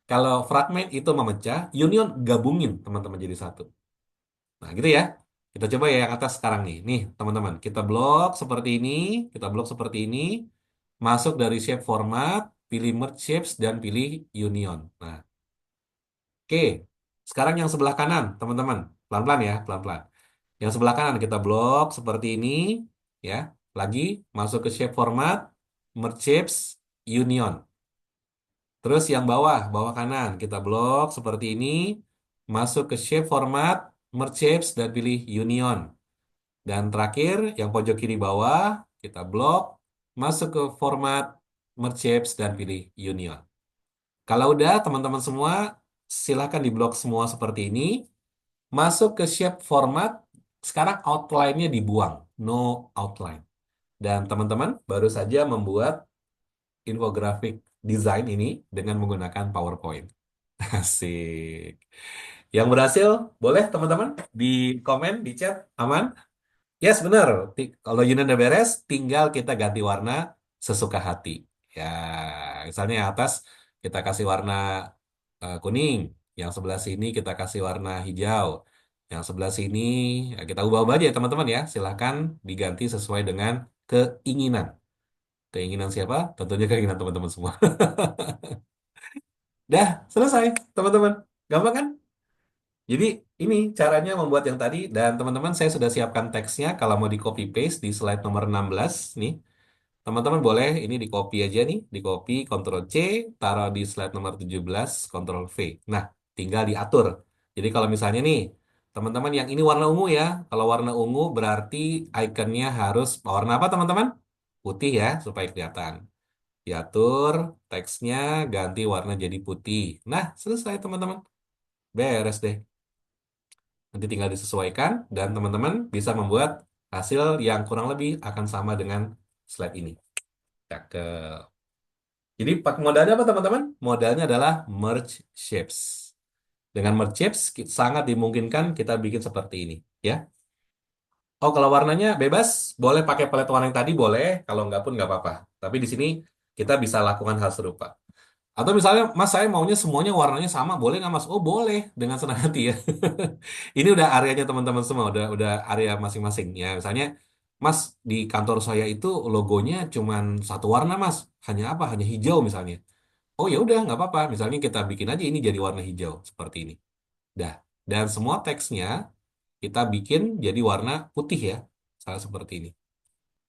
S1: Kalau fragmen itu memecah, union gabungin teman-teman jadi satu. Nah, gitu ya. Kita coba ya yang atas sekarang nih. Nih, teman-teman, kita blok seperti ini, kita blok seperti ini, masuk dari shape format, pilih merge shapes dan pilih union. Nah, oke. Sekarang yang sebelah kanan, teman-teman. Pelan-pelan ya, pelan-pelan. Yang sebelah kanan kita blok seperti ini, ya. Lagi masuk ke shape format, merge shapes, union. Terus yang bawah, bawah kanan, kita blok seperti ini, masuk ke shape format, merge shapes dan pilih union. Dan terakhir, yang pojok kiri bawah, kita blok, masuk ke format, merge shapes, dan pilih union. Kalau udah, teman-teman semua, silakan diblok semua seperti ini. Masuk ke shape format, sekarang outline-nya dibuang, no outline. Dan teman-teman baru saja membuat infografik desain ini dengan menggunakan PowerPoint. Asik. Yang berhasil, boleh teman-teman di komen, di chat, aman? Yes, benar. Kalau unit udah beres, tinggal kita ganti warna sesuka hati. Ya, misalnya yang atas kita kasih warna kuning, yang sebelah sini kita kasih warna hijau, yang sebelah sini ya kita ubah-ubah aja ya teman-teman ya. Silahkan diganti sesuai dengan keinginan. Keinginan siapa? Tentunya keinginan teman-teman semua. Dah, selesai teman-teman. Gampang kan? Jadi ini caranya membuat yang tadi dan teman-teman saya sudah siapkan teksnya kalau mau di copy paste di slide nomor 16 nih. Teman-teman boleh ini di copy aja nih, di copy Ctrl C, taruh di slide nomor 17, Ctrl V. Nah, tinggal diatur. Jadi kalau misalnya nih, teman-teman yang ini warna ungu ya. Kalau warna ungu berarti ikonnya harus warna apa teman-teman? Putih ya, supaya kelihatan. Diatur, teksnya ganti warna jadi putih. Nah, selesai teman-teman. Beres deh. Nanti tinggal disesuaikan dan teman-teman bisa membuat hasil yang kurang lebih akan sama dengan slide ini. Cakep. Jadi modalnya apa teman-teman? Modalnya adalah merge shapes. Dengan merge shapes sangat dimungkinkan kita bikin seperti ini, ya. Oh, kalau warnanya bebas, boleh pakai palet warna yang tadi boleh, kalau nggak pun nggak apa-apa. Tapi di sini kita bisa lakukan hal serupa. Atau misalnya, Mas saya maunya semuanya warnanya sama, boleh nggak Mas? Oh boleh, dengan senang hati ya. Ini udah areanya teman-teman semua, udah area masing-masing ya. Misalnya, Mas di kantor saya itu logonya cuman satu warna Mas, hanya apa? Hanya hijau misalnya. Oh ya udah nggak apa-apa. Misalnya kita bikin aja ini jadi warna hijau seperti ini. Dah. Dan semua teksnya kita bikin jadi warna putih ya, salah seperti ini.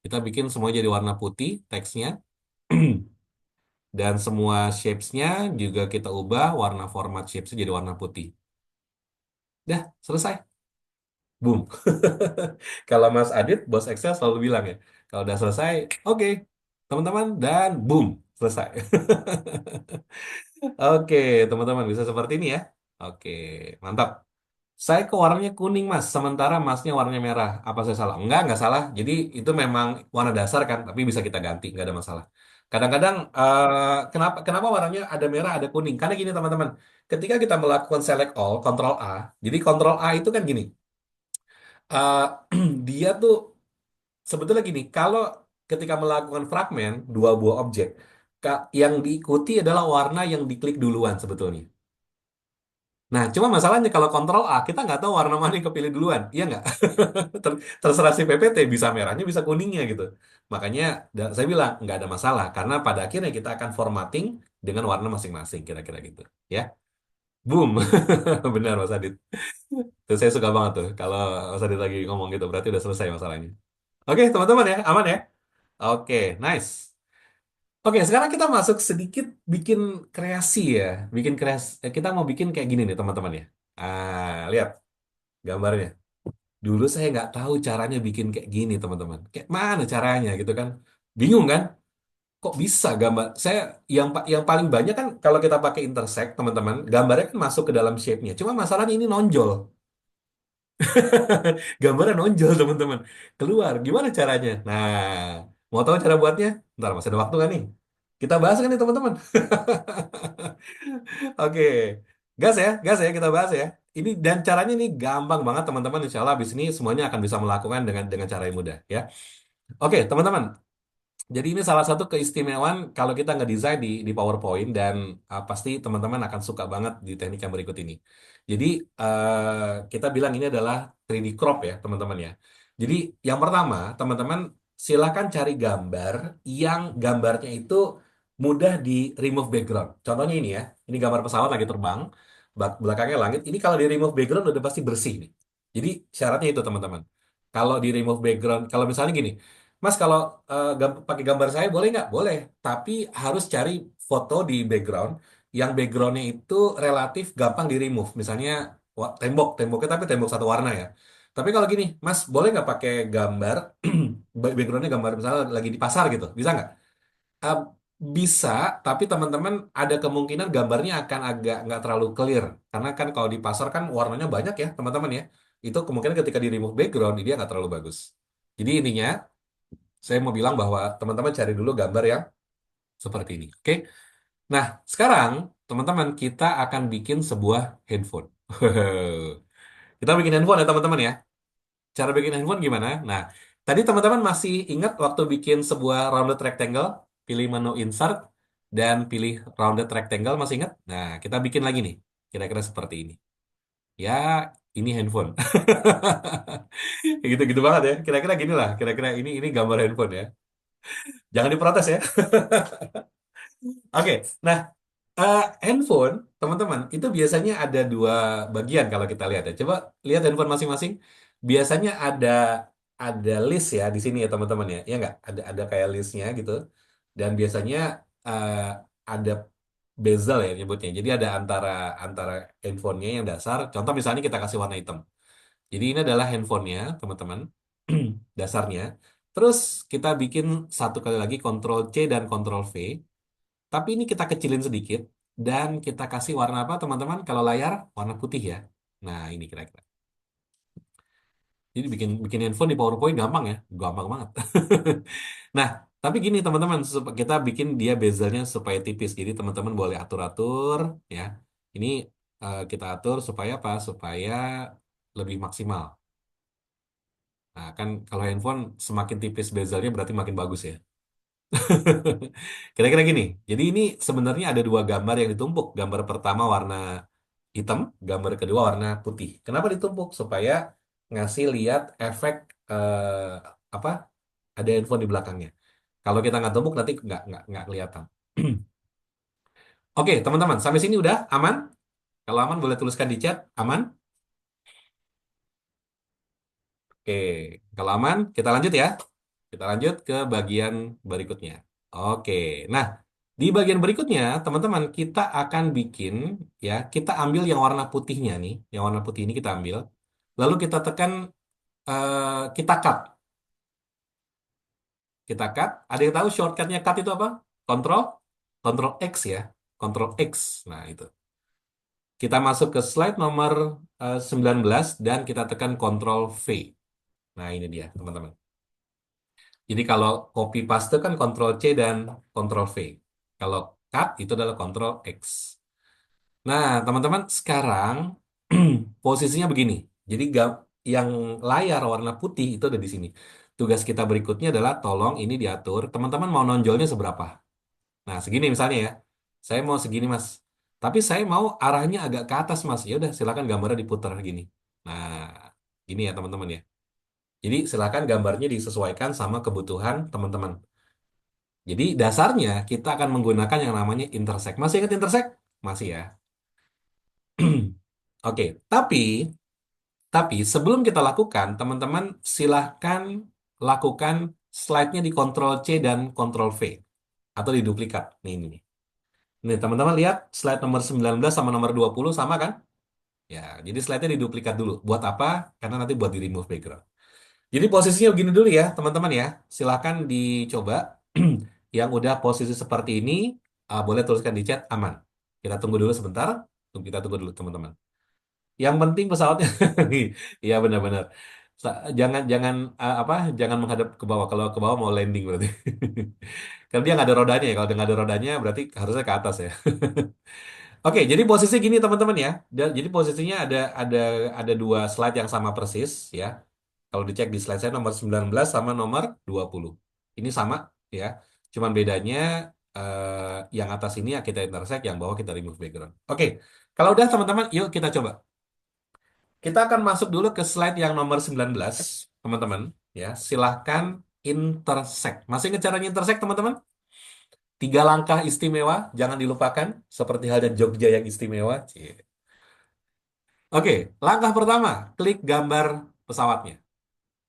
S1: Kita bikin semua jadi warna putih teksnya. Dan semua shapes-nya juga kita ubah warna format shapes jadi warna putih. Dah, selesai. Boom. Kalau Mas Adit, bos Excel selalu bilang ya, kalau udah selesai, oke, teman-teman, dan boom, selesai. Oke, teman-teman, bisa seperti ini ya. Oke, mantap. Saya ke warnanya kuning, Mas. Sementara Masnya warnanya merah. Apa saya salah? Enggak salah. Jadi itu memang warna dasar kan, tapi bisa kita ganti, nggak ada masalah. Kadang-kadang, kenapa kenapa warnanya ada merah, ada kuning? Karena gini, teman-teman. Ketika kita melakukan select all, Control A. Jadi Control A itu kan gini. eh, dia tuh sebetulnya gini, kalau ketika melakukan fragmen dua buah objek, yang diikuti adalah warna yang diklik duluan sebetulnya. Nah, cuma masalahnya kalau kontrol A, kita nggak tahu warna mana yang kepilih duluan. Iya nggak? Terserah si PPT, bisa merahnya, bisa kuningnya gitu. Makanya saya bilang, nggak ada masalah. Karena pada akhirnya kita akan formatting dengan warna masing-masing, kira-kira gitu. Ya, boom. Benar, Mas Adit. Tuh, saya suka banget tuh. Kalau Mas Adit lagi ngomong gitu, berarti udah selesai masalahnya. Oke, teman-teman ya, aman ya? Oke, nice. Oke, sekarang kita masuk sedikit bikin kreasi ya. Bikin kreasi, kita mau bikin kayak gini nih, teman-teman ya. Lihat gambarnya. Dulu saya nggak tahu caranya bikin kayak gini, teman-teman. Kayak mana caranya gitu kan? Bingung kan? Kok bisa gambar? Saya yang paling banyak kan kalau kita pakai intersect, teman-teman, gambarnya kan masuk ke dalam shape-nya. Cuma masalahnya ini nonjol. Gambarnya nonjol, teman-teman. Keluar. Gimana caranya? Nah, mau tahu cara buatnya? Ntar masih ada waktu kan nih? Kita bahas kan nih, teman-teman? Oke. Gas ya, kita bahas ya. Ini dan caranya ini gampang banget, teman-teman. Insya Allah habis ini semuanya akan bisa melakukan dengan cara yang mudah ya. Oke, teman-teman. Jadi ini salah satu keistimewaan kalau kita ngedesain di PowerPoint dan pasti teman-teman akan suka banget di teknik yang berikut ini. Jadi kita bilang ini adalah 3D crop ya teman-teman ya. Jadi yang pertama teman-teman silakan cari gambar yang gambarnya itu mudah di remove background. Contohnya ini ya, ini gambar pesawat lagi terbang, belakangnya langit. Ini kalau di remove background udah pasti bersih nih. Jadi syaratnya itu teman-teman. Kalau di remove background, kalau misalnya gini, Mas, kalau pakai gambar saya boleh nggak? Boleh, tapi harus cari foto di background yang backgroundnya itu relatif gampang di remove. Misalnya temboknya tapi tembok satu warna ya. Tapi kalau gini, Mas, boleh nggak pakai gambar backgroundnya gambar misalnya lagi di pasar gitu, bisa nggak? Eh, bisa, tapi teman-teman ada kemungkinan gambarnya akan agak nggak terlalu clear, karena kan kalau di pasar kan warnanya banyak ya, teman-teman ya. Itu kemungkinan ketika di remove background dia nggak terlalu bagus. Jadi intinya saya mau bilang bahwa teman-teman cari dulu gambar yang seperti ini. Oke. Nah, sekarang teman-teman kita akan bikin sebuah handphone. Kita bikin handphone ya teman-teman ya. Cara bikin handphone gimana? Nah, tadi teman-teman masih ingat waktu bikin sebuah rounded rectangle, pilih menu insert dan pilih rounded rectangle, masih ingat? Nah, kita bikin lagi nih. Kira-kira seperti ini. Ya, ini handphone. Gitu-gitu banget ya. Kira-kira gini lah. Kira-kira ini gambar handphone ya. Jangan diprotes ya. Oke, nah handphone teman-teman itu biasanya ada dua bagian kalau kita lihat ya. Coba lihat handphone masing-masing. Biasanya ada list ya di sini ya teman-teman ya. Ya nggak? Ada kayak listnya gitu. Dan biasanya eh, ada bezel ya nyebutnya. Jadi ada antara antara handphonenya yang dasar. Contoh misalnya kita kasih warna hitam. Jadi ini adalah handphonenya teman-teman dasarnya. Terus kita bikin satu kali lagi Ctrl C dan Ctrl V. Tapi ini kita kecilin sedikit dan kita kasih warna apa teman-teman? Kalau layar warna putih ya. Nah ini kira-kira. Jadi bikin bikin handphone di PowerPoint gampang ya, gampang banget. Nah tapi gini teman-teman, kita bikin dia bezelnya supaya tipis. Jadi teman-teman boleh atur-atur ya. Ini kita atur supaya apa? Supaya lebih maksimal. Nah kan kalau handphone semakin tipis bezelnya berarti makin bagus ya. Kira-kira gini. Jadi ini sebenarnya ada dua gambar yang ditumpuk. Gambar pertama warna hitam, gambar kedua warna putih. Kenapa ditumpuk? Supaya ngasih lihat efek apa? Ada handphone di belakangnya. Kalau kita nggak tumpuk nanti nggak kelihatan. Oke, teman-teman, sampai sini udah aman? Kalau aman boleh tuliskan di chat. Aman? Oke, kalau aman kita lanjut ya. Kita lanjut ke bagian berikutnya. Oke, nah di bagian berikutnya teman-teman kita akan bikin ya, kita ambil yang warna putihnya nih, yang warna putih ini kita ambil, lalu kita tekan kita cut, kita cut. Ada yang tahu shortcutnya cut itu apa? Control, Control X ya, Control X. Nah itu. Kita masuk ke slide nomor 19 dan kita tekan Control V. Nah ini dia teman-teman. Jadi kalau copy paste kan Ctrl C dan Ctrl V. Kalau cut itu adalah Ctrl X. Nah, teman-teman, sekarang posisinya begini. Jadi yang layar warna putih itu ada di sini. Tugas kita berikutnya adalah tolong ini diatur. Teman-teman mau nonjolnya seberapa? Nah, segini misalnya ya. Saya mau segini, Mas. Tapi saya mau arahnya agak ke atas, Mas. Ya udah, silakan gambarnya diputar gini. Nah, gini ya, teman-teman ya. Jadi silakan gambarnya disesuaikan sama kebutuhan teman-teman. Jadi dasarnya kita akan menggunakan yang namanya intersect. Masih ingat intersect? Masih ya. Oke, tapi sebelum kita lakukan, teman-teman silahkan lakukan slide-nya di Ctrl C dan Ctrl V atau di duplikat. Nih, nih. Nih, teman-teman lihat slide nomor 19 sama nomor 20 sama kan? Ya, jadi slide-nya di duplikat dulu. Buat apa? Karena nanti buat di remove background. Jadi posisinya begini dulu ya, teman-teman ya. Silahkan dicoba. Yang udah posisi seperti ini, boleh tuliskan di chat aman. Kita tunggu dulu sebentar. Kita tunggu dulu teman-teman. Yang penting pesawatnya, iya benar-benar. Jangan jangan apa? Jangan menghadap ke bawah. Kalau ke bawah mau landing berarti. Karena dia nggak ada rodanya ya. Kalau dia nggak ada rodanya, berarti harusnya ke atas ya. Oke, jadi posisi gini teman-teman ya. Jadi posisinya ada dua slide yang sama persis ya. Kalau dicek di slide saya nomor 19 sama nomor 20. Ini sama ya. Cuman bedanya yang atas ini ya kita intersect, yang bawah kita remove background. Oke, kalau udah teman-teman, yuk kita coba. Kita akan masuk dulu ke slide yang nomor 19, teman-teman. Ya, silahkan intersect. Masih ingat caranya intersect, teman-teman? Tiga langkah istimewa, jangan dilupakan. Seperti halnya Jogja yang istimewa. Cie. Oke, langkah pertama, klik gambar pesawatnya.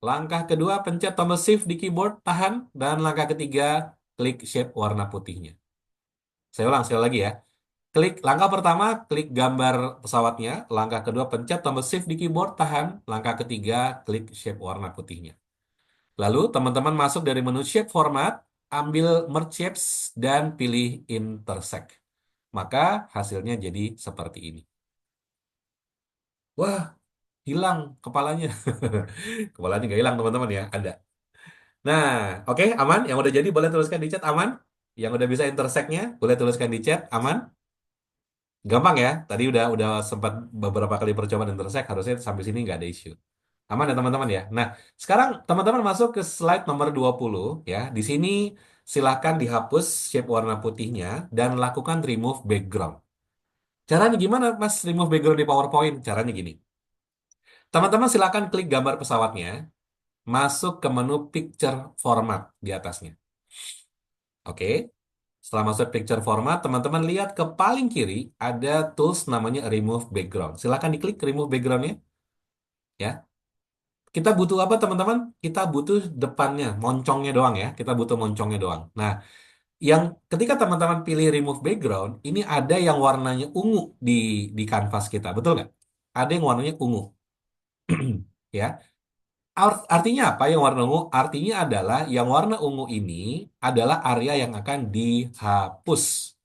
S1: Langkah kedua, pencet tombol Shift di keyboard, tahan. Dan langkah ketiga, klik shape warna putihnya. Saya ulang sekali lagi ya. Langkah pertama, klik gambar pesawatnya. Langkah kedua, pencet tombol Shift di keyboard, tahan. Langkah ketiga, klik shape warna putihnya. Lalu, teman-teman masuk dari menu Shape Format, ambil Merge Shapes, dan pilih Intersect. Maka hasilnya jadi seperti ini. Wah, hilang kepalanya. Kepalanya nggak hilang, teman-teman ya. Ada. Nah, oke, aman. Yang udah jadi boleh tuliskan di chat, aman. Yang udah bisa intersect-nya, boleh tuliskan di chat, aman. Gampang ya. Tadi udah sempat beberapa kali percobaan intersect, harusnya sampai sini nggak ada isu. Aman ya teman-teman ya. Nah, sekarang teman-teman masuk ke slide nomor 20 ya. Di sini silakan dihapus shape warna putihnya dan lakukan remove background. Caranya gimana, Mas, remove background di PowerPoint? Caranya gini. Teman-teman silakan klik gambar pesawatnya, masuk ke menu picture format di atasnya. Oke. Setelah masuk picture format, teman-teman lihat ke paling kiri ada tools namanya remove background. Silakan diklik remove backgroundnya ya. Kita butuh apa teman-teman? Kita butuh depannya, moncongnya doang ya. Kita butuh moncongnya doang. Nah, yang ketika teman-teman pilih remove background, ini ada yang warnanya ungu di kanvas kita, betul nggak? Ada yang warnanya ungu, ya. Artinya apa yang warna ungu? Artinya adalah yang warna ungu ini adalah area yang akan dihapus.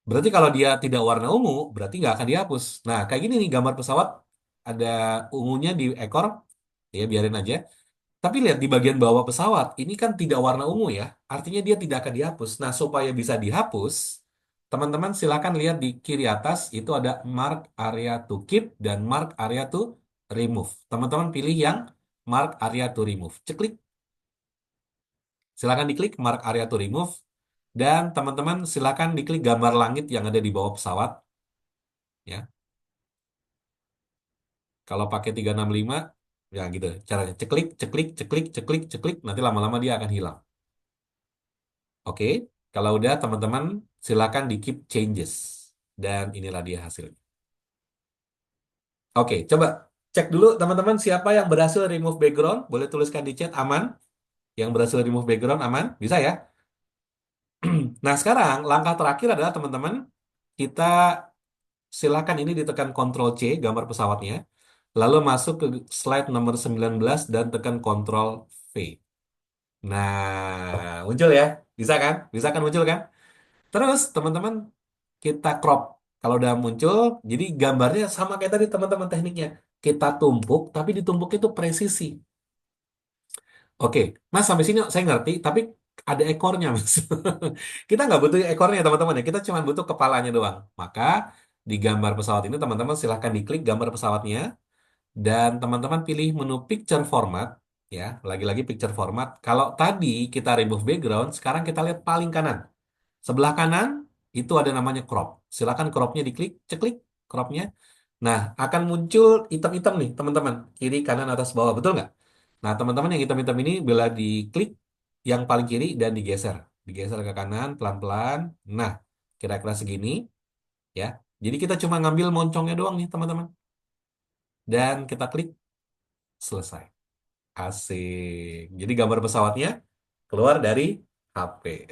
S1: Berarti kalau dia tidak warna ungu, berarti nggak akan dihapus. Nah, kayak gini nih gambar pesawat, ada ungunya di ekor, ya biarin aja. Tapi lihat di bagian bawah pesawat, ini kan tidak warna ungu ya. Artinya dia tidak akan dihapus. Nah, supaya bisa dihapus, teman-teman silakan lihat di kiri atas, itu ada mark area to keep dan mark area to remove. Teman-teman pilih yang mark area to remove. Ceklik. Silakan diklik mark area to remove. Dan teman-teman silakan diklik gambar langit yang ada di bawah pesawat. Ya, kalau pakai 365, ya gitu caranya. Ceklik, ceklik, ceklik, ceklik, ceklik. Nanti lama-lama dia akan hilang. Oke, kalau udah teman-teman silakan di keep changes. Dan inilah dia hasilnya. Oke, coba cek dulu teman-teman siapa yang berhasil remove background. Boleh tuliskan di chat aman. Yang berhasil remove background aman. Bisa ya? Nah, sekarang langkah terakhir adalah teman-teman kita silakan ini ditekan Ctrl C gambar pesawatnya. Lalu masuk ke slide nomor 19 dan tekan Ctrl V. Nah, muncul ya. Bisa kan? Bisa kan muncul kan? Terus teman-teman kita crop. Kalau udah muncul, jadi gambarnya sama kayak tadi teman-teman tekniknya. Kita tumpuk, tapi ditumpuk itu presisi. Oke, Mas sampai sini saya ngerti, tapi ada ekornya, Mas. Kita nggak butuh ekornya, teman-teman ya. Kita cuma butuh kepalanya doang. Maka di gambar pesawat ini, teman-teman silahkan diklik gambar pesawatnya dan teman-teman pilih menu Picture Format. Ya, lagi-lagi Picture Format. Kalau tadi kita remove background, sekarang kita lihat paling kanan. Sebelah kanan itu ada namanya crop. Silakan cropnya diklik, ceklik cropnya. Nah, akan muncul item-item nih, teman-teman. Kiri, kanan, atas, bawah. Betul nggak? Nah, teman-teman yang hitam-hitam ini bila diklik yang paling kiri dan digeser. Digeser ke kanan pelan-pelan. Nah, kira-kira segini ya. Jadi kita cuma ngambil moncongnya doang nih, teman-teman. Dan kita klik selesai. Asik. Jadi gambar pesawatnya keluar dari HP.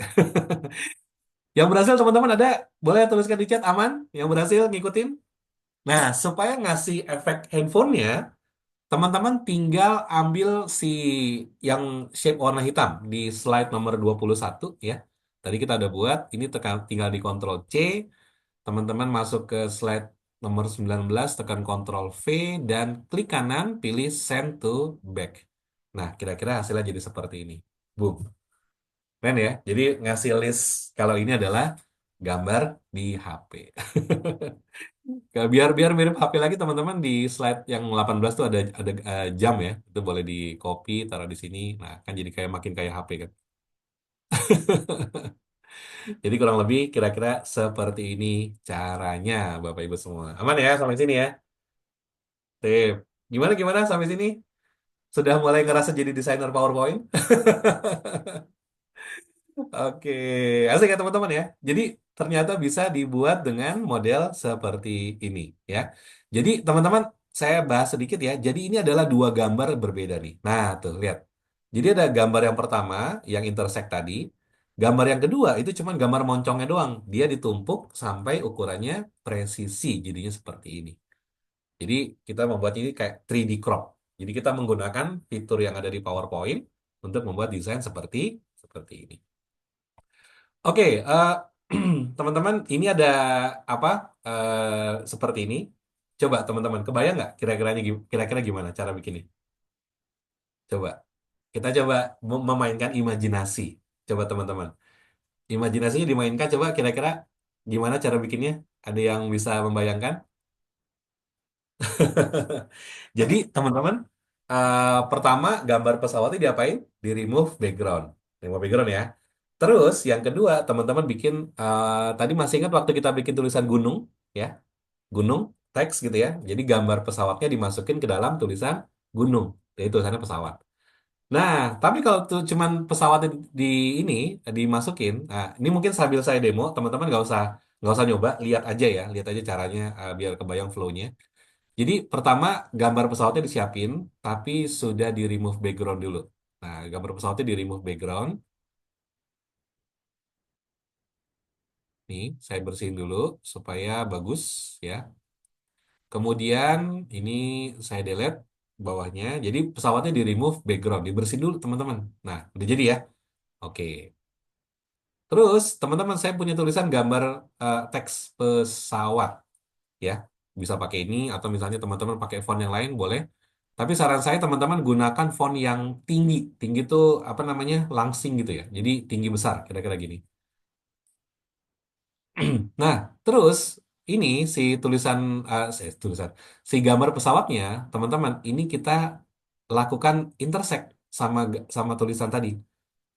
S1: Yang berhasil teman-teman ada? Boleh tuliskan di chat aman? Yang berhasil ngikutin? Nah, supaya ngasih efek handphonenya, teman-teman tinggal ambil si yang shape warna hitam di slide nomor 21 ya. Tadi kita udah buat, ini tekan tinggal di Ctrl C, teman-teman masuk ke slide nomor 19, tekan Ctrl V dan klik kanan pilih send to back. Nah, kira-kira hasilnya jadi seperti ini. Boom. Keren ya. Jadi ngasih list kalau ini adalah gambar di HP. Biar biar mirip HP lagi teman-teman di slide yang 18 tuh ada jam ya. Itu boleh di copy taruh di sini. Nah, kan jadi kayak makin kayak HP kan. Jadi kurang lebih kira-kira seperti ini caranya Bapak Ibu semua. Aman ya sampai sini ya. Sip. Gimana gimana sampai sini? Sudah mulai ngerasa jadi desainer PowerPoint? Oke, asik ya teman-teman ya. Jadi ternyata bisa dibuat dengan model seperti ini ya. Jadi teman-teman saya bahas sedikit ya. Jadi ini adalah dua gambar berbeda nih. Nah tuh lihat. Jadi ada gambar yang pertama yang intersect tadi. Gambar yang kedua itu cuma gambar moncongnya doang. Dia ditumpuk sampai ukurannya presisi. Jadinya seperti ini. Jadi kita membuat ini kayak 3D crop. Jadi kita menggunakan fitur yang ada di PowerPoint untuk membuat desain seperti ini. Oke, teman-teman, ini ada apa seperti ini. Coba teman-teman, kebayang nggak kira-kira gimana cara bikinnya? Coba kita coba memainkan imajinasi. Coba teman-teman, imajinasinya dimainkan. Coba kira-kira gimana cara bikinnya? Ada yang bisa membayangkan? Jadi teman-teman, pertama gambar pesawatnya diapain? Di remove background, remove background ya. Terus yang kedua teman-teman bikin tadi masih ingat waktu kita bikin tulisan gunung ya, gunung teks gitu ya. Jadi gambar pesawatnya dimasukin ke dalam tulisan gunung, jadi tulisannya pesawat. Nah, tapi kalau tuh cuman pesawatnya di ini dimasukin, nah ini mungkin sambil saya demo, teman-teman nggak usah nyoba, lihat aja ya, lihat aja caranya biar kebayang flow-nya. Jadi pertama gambar pesawatnya disiapin, tapi sudah di remove background dulu. Nah, gambar pesawatnya di remove background. Nih, saya bersihin dulu supaya bagus ya. Kemudian ini saya delete bawahnya. Jadi pesawatnya di remove background, dibersihin dulu teman-teman. Nah, udah jadi ya. Oke. Terus teman-teman saya punya tulisan gambar teks pesawat ya. Bisa pakai ini atau misalnya teman-teman pakai font yang lain boleh. Tapi saran saya teman-teman gunakan font yang tinggi. Tinggi itu apa namanya? Langsing gitu ya. Jadi tinggi besar kira-kira gini. Nah, terus ini si tulisan tulisan si gambar pesawatnya, teman-teman, ini kita lakukan intersect sama tulisan tadi.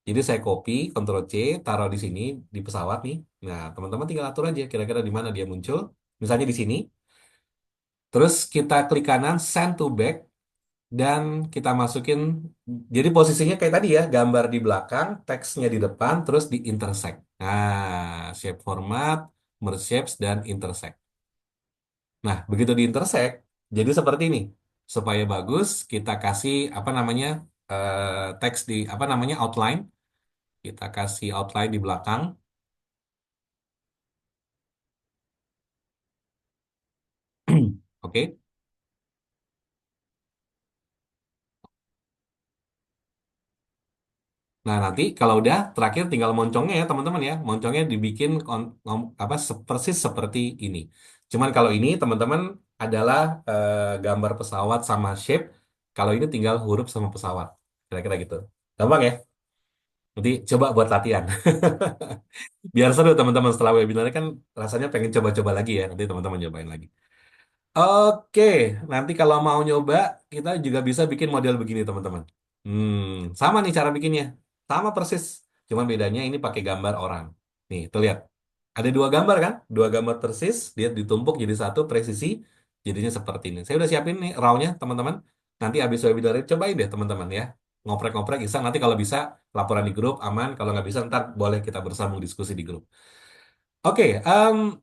S1: Jadi saya copy, Ctrl C, taruh di sini di pesawat nih. Nah, teman-teman tinggal atur aja kira-kira di mana dia muncul. Misalnya di sini. Terus kita klik kanan, send to back, dan kita masukin. Jadi posisinya kayak tadi ya, gambar di belakang, teksnya di depan, terus di intersect. Nah, shape format, merge shapes, dan intersect. Nah, begitu di intersect, jadi seperti ini. Supaya bagus, kita kasih apa namanya teks di apa namanya outline. Kita kasih outline di belakang. Oke. Nah, nanti kalau udah terakhir tinggal moncongnya ya, teman-teman ya. Moncongnya dibikin apa persis seperti ini. Cuman kalau ini teman-teman adalah gambar pesawat sama shape. Kalau ini tinggal huruf sama pesawat. Kira-kira gitu. Gampang ya? Nanti coba buat latihan. Biar seru teman-teman setelah webinar kan rasanya pengen coba-coba lagi ya. Nanti teman-teman cobain lagi. Oke, nanti kalau mau nyoba, kita juga bisa bikin model begini, teman-teman. Sama nih cara bikinnya. Sama persis. Cuman bedanya ini pakai gambar orang. Nih, tuh lihat. Ada dua gambar kan? Dua gambar persis, dia ditumpuk jadi satu, presisi. Jadinya seperti ini. Saya udah siapin nih raw-nya, teman-teman. Nanti habis webinar ini cobain deh, teman-teman ya. Ngoprek-ngoprek, iseng. Nanti kalau bisa, laporan di grup, aman. Kalau nggak bisa, ntar boleh kita bersambung diskusi di grup. Oke,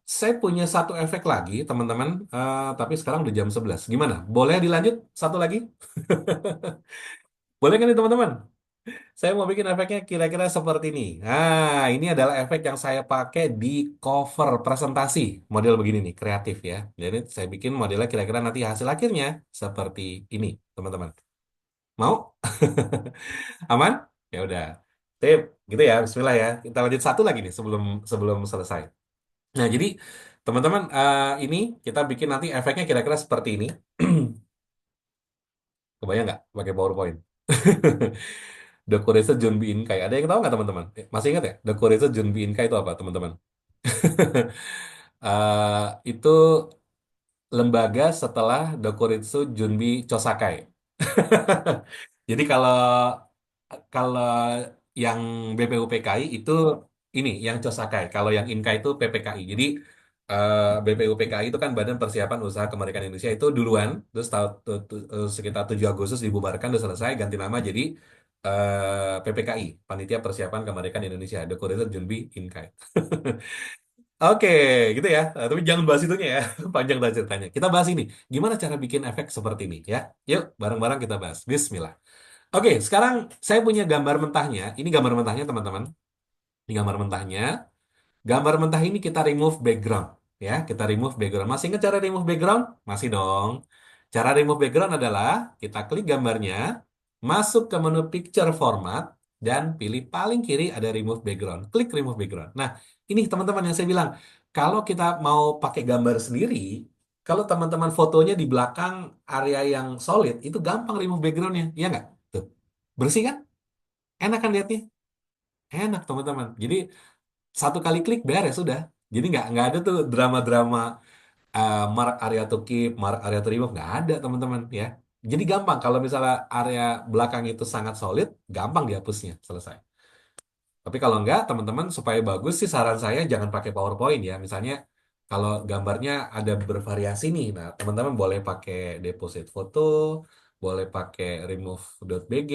S1: saya punya satu efek lagi, teman-teman. Tapi sekarang udah jam 11. Gimana? Boleh dilanjut satu lagi? Boleh kan nih, teman-teman? Saya mau bikin efeknya kira-kira seperti ini. Nah, ini adalah efek yang saya pakai di cover presentasi. Model begini nih, kreatif ya. Jadi saya bikin modelnya kira-kira nanti hasil akhirnya seperti ini, teman-teman. Mau? Aman? Ya udah. Tip, gitu ya. Bismillah ya. Kita lanjut satu lagi nih sebelum sebelum selesai. Nah, jadi teman-teman ini kita bikin nanti efeknya kira-kira seperti ini. Kebayang nggak pakai PowerPoint? Dekorasi John B. Inkai. Ada yang tahu nggak teman-teman? Masih ingat ya? Dekorasi John B. Inkai itu apa teman-teman? Itu lembaga setelah Dokuritsu Junbi Chosakai. Jadi kalau kalau yang BPUPKI itu ini yang Chosakai. Kalau yang Inkai itu PPKI. Jadi BPUPKI itu kan Badan Persiapan Usaha Kemerdekaan Indonesia itu duluan, terus sekitar 7 Agustus dibubarkan, udah selesai, ganti nama jadi PPKI, Panitia Persiapan Kemerdekaan Indonesia, Dekorator Junbi Inkai. Oke, gitu ya. Tapi jangan bahas itunya ya. Panjang banget ceritanya. Kita bahas ini. Gimana cara bikin efek seperti ini ya? Yuk, bareng-bareng kita bahas. Bismillah. Oke, sekarang saya punya gambar mentahnya. Ini gambar mentahnya, teman-teman. Ini gambar mentahnya. Gambar mentah ini kita remove background. Ya, kita remove background. Masih ingat cara remove background? Masih dong. Cara remove background adalah kita klik gambarnya, masuk ke menu picture format, dan pilih paling kiri ada remove background. Klik remove background. Nah, ini teman-teman yang saya bilang, kalau kita mau pakai gambar sendiri, kalau teman-teman fotonya di belakang area yang solid, itu gampang remove backgroundnya. Iya nggak? Tuh. Bersih kan? Enak kan lihatnya? Enak, teman-teman. Jadi, satu kali klik beres sudah. Jadi nggak ada tuh drama-drama mark area to keep, mark area to remove, nggak ada teman-teman ya. Jadi gampang kalau misalnya area belakang itu sangat solid, gampang dihapusnya, selesai. Tapi kalau nggak, teman-teman supaya bagus sih saran saya jangan pakai PowerPoint ya. Misalnya kalau gambarnya ada bervariasi nih, nah teman-teman boleh pakai deposit foto, boleh pakai remove.bg,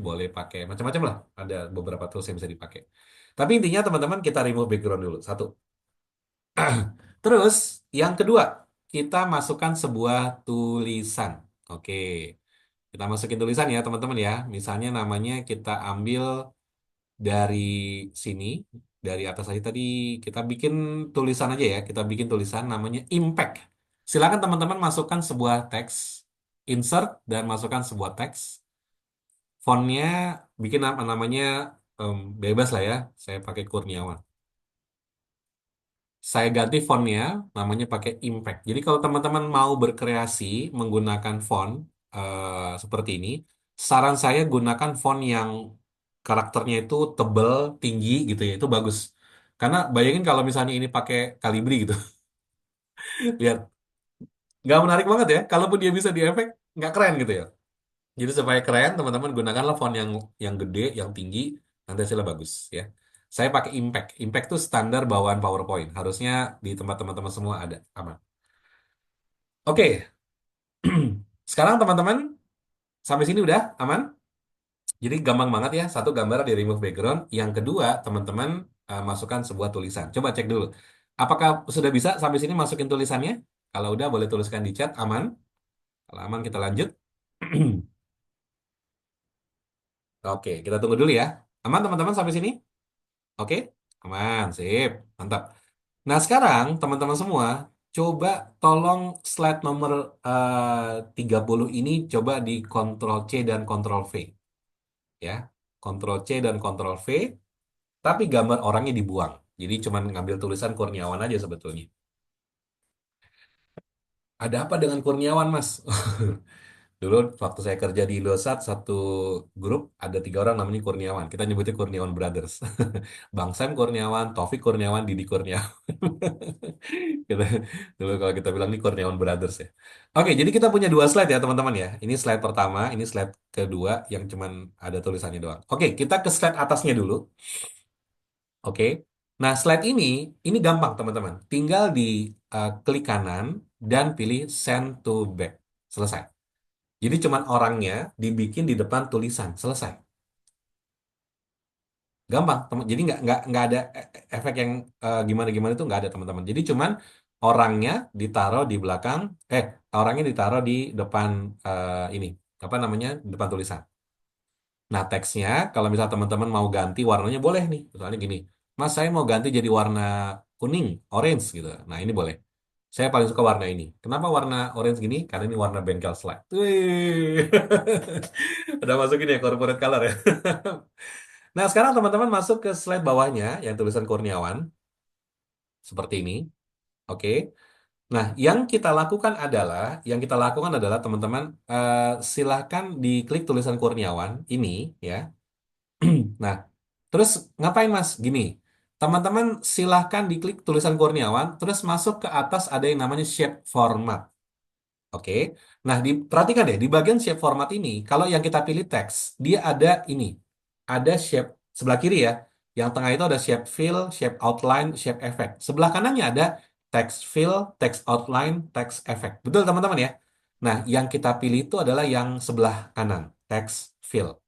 S1: boleh pakai macam-macam lah. Ada beberapa tools yang bisa dipakai. Tapi intinya teman-teman kita remove background dulu. Satu. Terus, yang kedua, kita masukkan sebuah tulisan. Oke, kita masukin tulisan ya, teman-teman ya. Misalnya namanya kita ambil dari sini, dari atas aja tadi, kita bikin tulisan aja ya. Kita bikin tulisan namanya impact. Silakan teman-teman masukkan sebuah teks, insert, dan masukkan sebuah teks. Fontnya bikin namanya bebas lah ya. Saya pakai Kurniawan. Saya ganti fontnya, namanya pakai Impact. Jadi kalau teman-teman mau berkreasi menggunakan font seperti ini, saran saya gunakan font yang karakternya itu tebel, tinggi gitu ya, itu bagus. Karena bayangin kalau misalnya ini pakai Calibri gitu, lihat, nggak menarik banget ya. Kalaupun dia bisa di efek, nggak keren gitu ya. Jadi supaya keren, teman-teman gunakanlah font yang gede, yang tinggi. Nanti hasilnya bagus ya. Saya pakai Impact. Impact tuh standar bawaan PowerPoint. Harusnya di tempat teman-teman semua ada. Aman. Oke, sekarang teman-teman sampai sini udah aman? Jadi gampang banget ya. Satu gambar di remove background. Yang kedua, teman-teman masukkan sebuah tulisan. Coba cek dulu. Apakah sudah bisa sampai sini masukin tulisannya? Kalau udah boleh tuliskan di chat. Aman? Kalau aman kita lanjut. Oke, kita tunggu dulu ya. Aman teman-teman sampai sini? Oke? Aman, sip. Mantap. Nah, sekarang teman-teman semua, coba tolong slide nomor 30 ini coba di Ctrl C dan Ctrl V. Ya, Ctrl C dan Ctrl V, tapi gambar orangnya dibuang. Jadi cuma ngambil tulisan Kurniawan aja sebetulnya. Ada apa dengan Kurniawan, Mas? Dulu waktu saya kerja di Indosat, satu grup ada 3 orang namanya Kurniawan. Kita nyebutnya Kurniawan Brothers. Bang Sam Kurniawan, Taufik Kurniawan, Didi Kurniawan. Kita, dulu kalau kita bilang ini Kurniawan Brothers ya. Oke, jadi kita punya 2 slide ya teman-teman ya. Ini slide pertama, ini slide kedua yang cuman ada tulisannya doang. Oke, kita ke slide atasnya dulu. Oke. Nah, slide ini gampang teman-teman. Tinggal di klik kanan dan pilih Send to Back. Selesai. Jadi cuman orangnya dibikin di depan tulisan. Selesai. Gampang, teman. Jadi nggak ada efek yang gimana-gimana itu nggak ada teman-teman. Jadi cuman orangnya ditaruh di belakang, orangnya ditaruh di depan ini apa namanya depan tulisan. Nah teksnya kalau misal teman-teman mau ganti warnanya boleh nih. Misalnya gini, Mas saya mau ganti jadi warna kuning, orange gitu. Nah ini boleh. Saya paling suka warna ini. Kenapa warna orange gini? Karena ini warna bengkel slide. Wih. Udah masukin ya corporate color ya. Nah, sekarang teman-teman masuk ke slide bawahnya yang tulisan Kurniawan seperti ini. Oke. Nah, yang kita lakukan adalah teman-teman silahkan diklik tulisan Kurniawan ini ya. Nah, terus ngapain Mas? Gini, teman-teman silahkan diklik tulisan Kurniawan, terus masuk ke atas ada yang namanya shape format. Oke. Nah, perhatikan deh, di bagian shape format ini, kalau yang kita pilih teks, dia ada ini. Ada shape sebelah kiri ya. Yang tengah itu ada shape fill, shape outline, shape effect. Sebelah kanannya ada text fill, text outline, text effect. Betul teman-teman ya? Nah, yang kita pilih itu adalah yang sebelah kanan, text fill.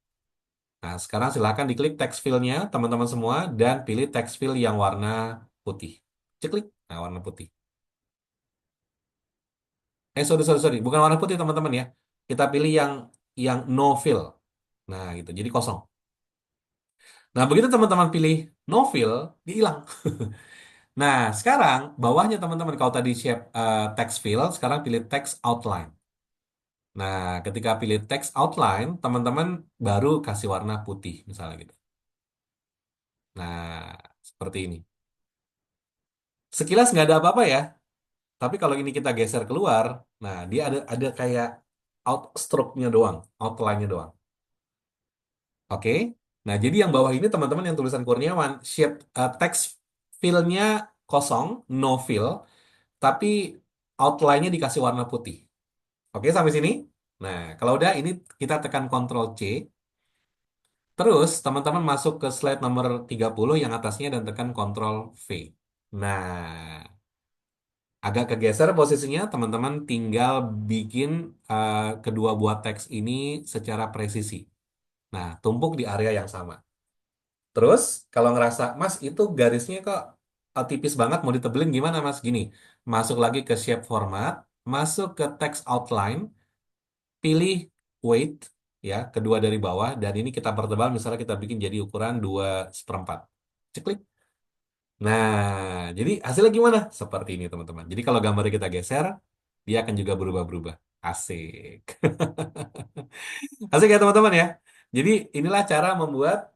S1: Nah, sekarang silahkan diklik text fill-nya, teman-teman semua, dan pilih text fill yang warna putih. Ceklik. Nah, warna putih. Sorry, sorry, sorry. Bukan warna putih, teman-teman ya. Kita pilih yang no fill. Nah, gitu. Jadi kosong. Nah, begitu teman-teman pilih no fill, dia hilang. Nah, sekarang bawahnya teman-teman kalau tadi shape text fill, sekarang pilih text outline. Nah, ketika pilih text outline, teman-teman baru kasih warna putih misalnya gitu. Nah, seperti ini. Sekilas nggak ada apa-apa ya, tapi kalau ini kita geser keluar, nah dia ada kayak outstroke-nya doang, outline-nya doang. Oke. Nah, jadi yang bawah ini teman-teman yang tulisan Kurniawan, shape text fill-nya kosong, no fill, tapi outline-nya dikasih warna putih. Oke, sampai sini. Nah, kalau udah ini kita tekan Ctrl C. Terus teman-teman masuk ke slide nomor 30 yang atasnya dan tekan Ctrl V. Nah, agak kegeser posisinya, teman-teman tinggal bikin kedua buah teks ini secara presisi. Nah, tumpuk di area yang sama. Terus, kalau ngerasa, Mas, itu garisnya kok tipis banget, mau ditebelin gimana, Mas? Gini, masuk lagi ke shape format, masuk ke text outline, pilih weight, ya, kedua dari bawah, dan ini kita pertebal, misalnya kita bikin jadi ukuran 2/4. Ceklik. Nah, jadi hasilnya gimana? Seperti ini, teman-teman. Jadi kalau gambarnya kita geser, dia akan juga berubah-berubah. Asik. Asik ya teman-teman ya. Jadi inilah cara membuat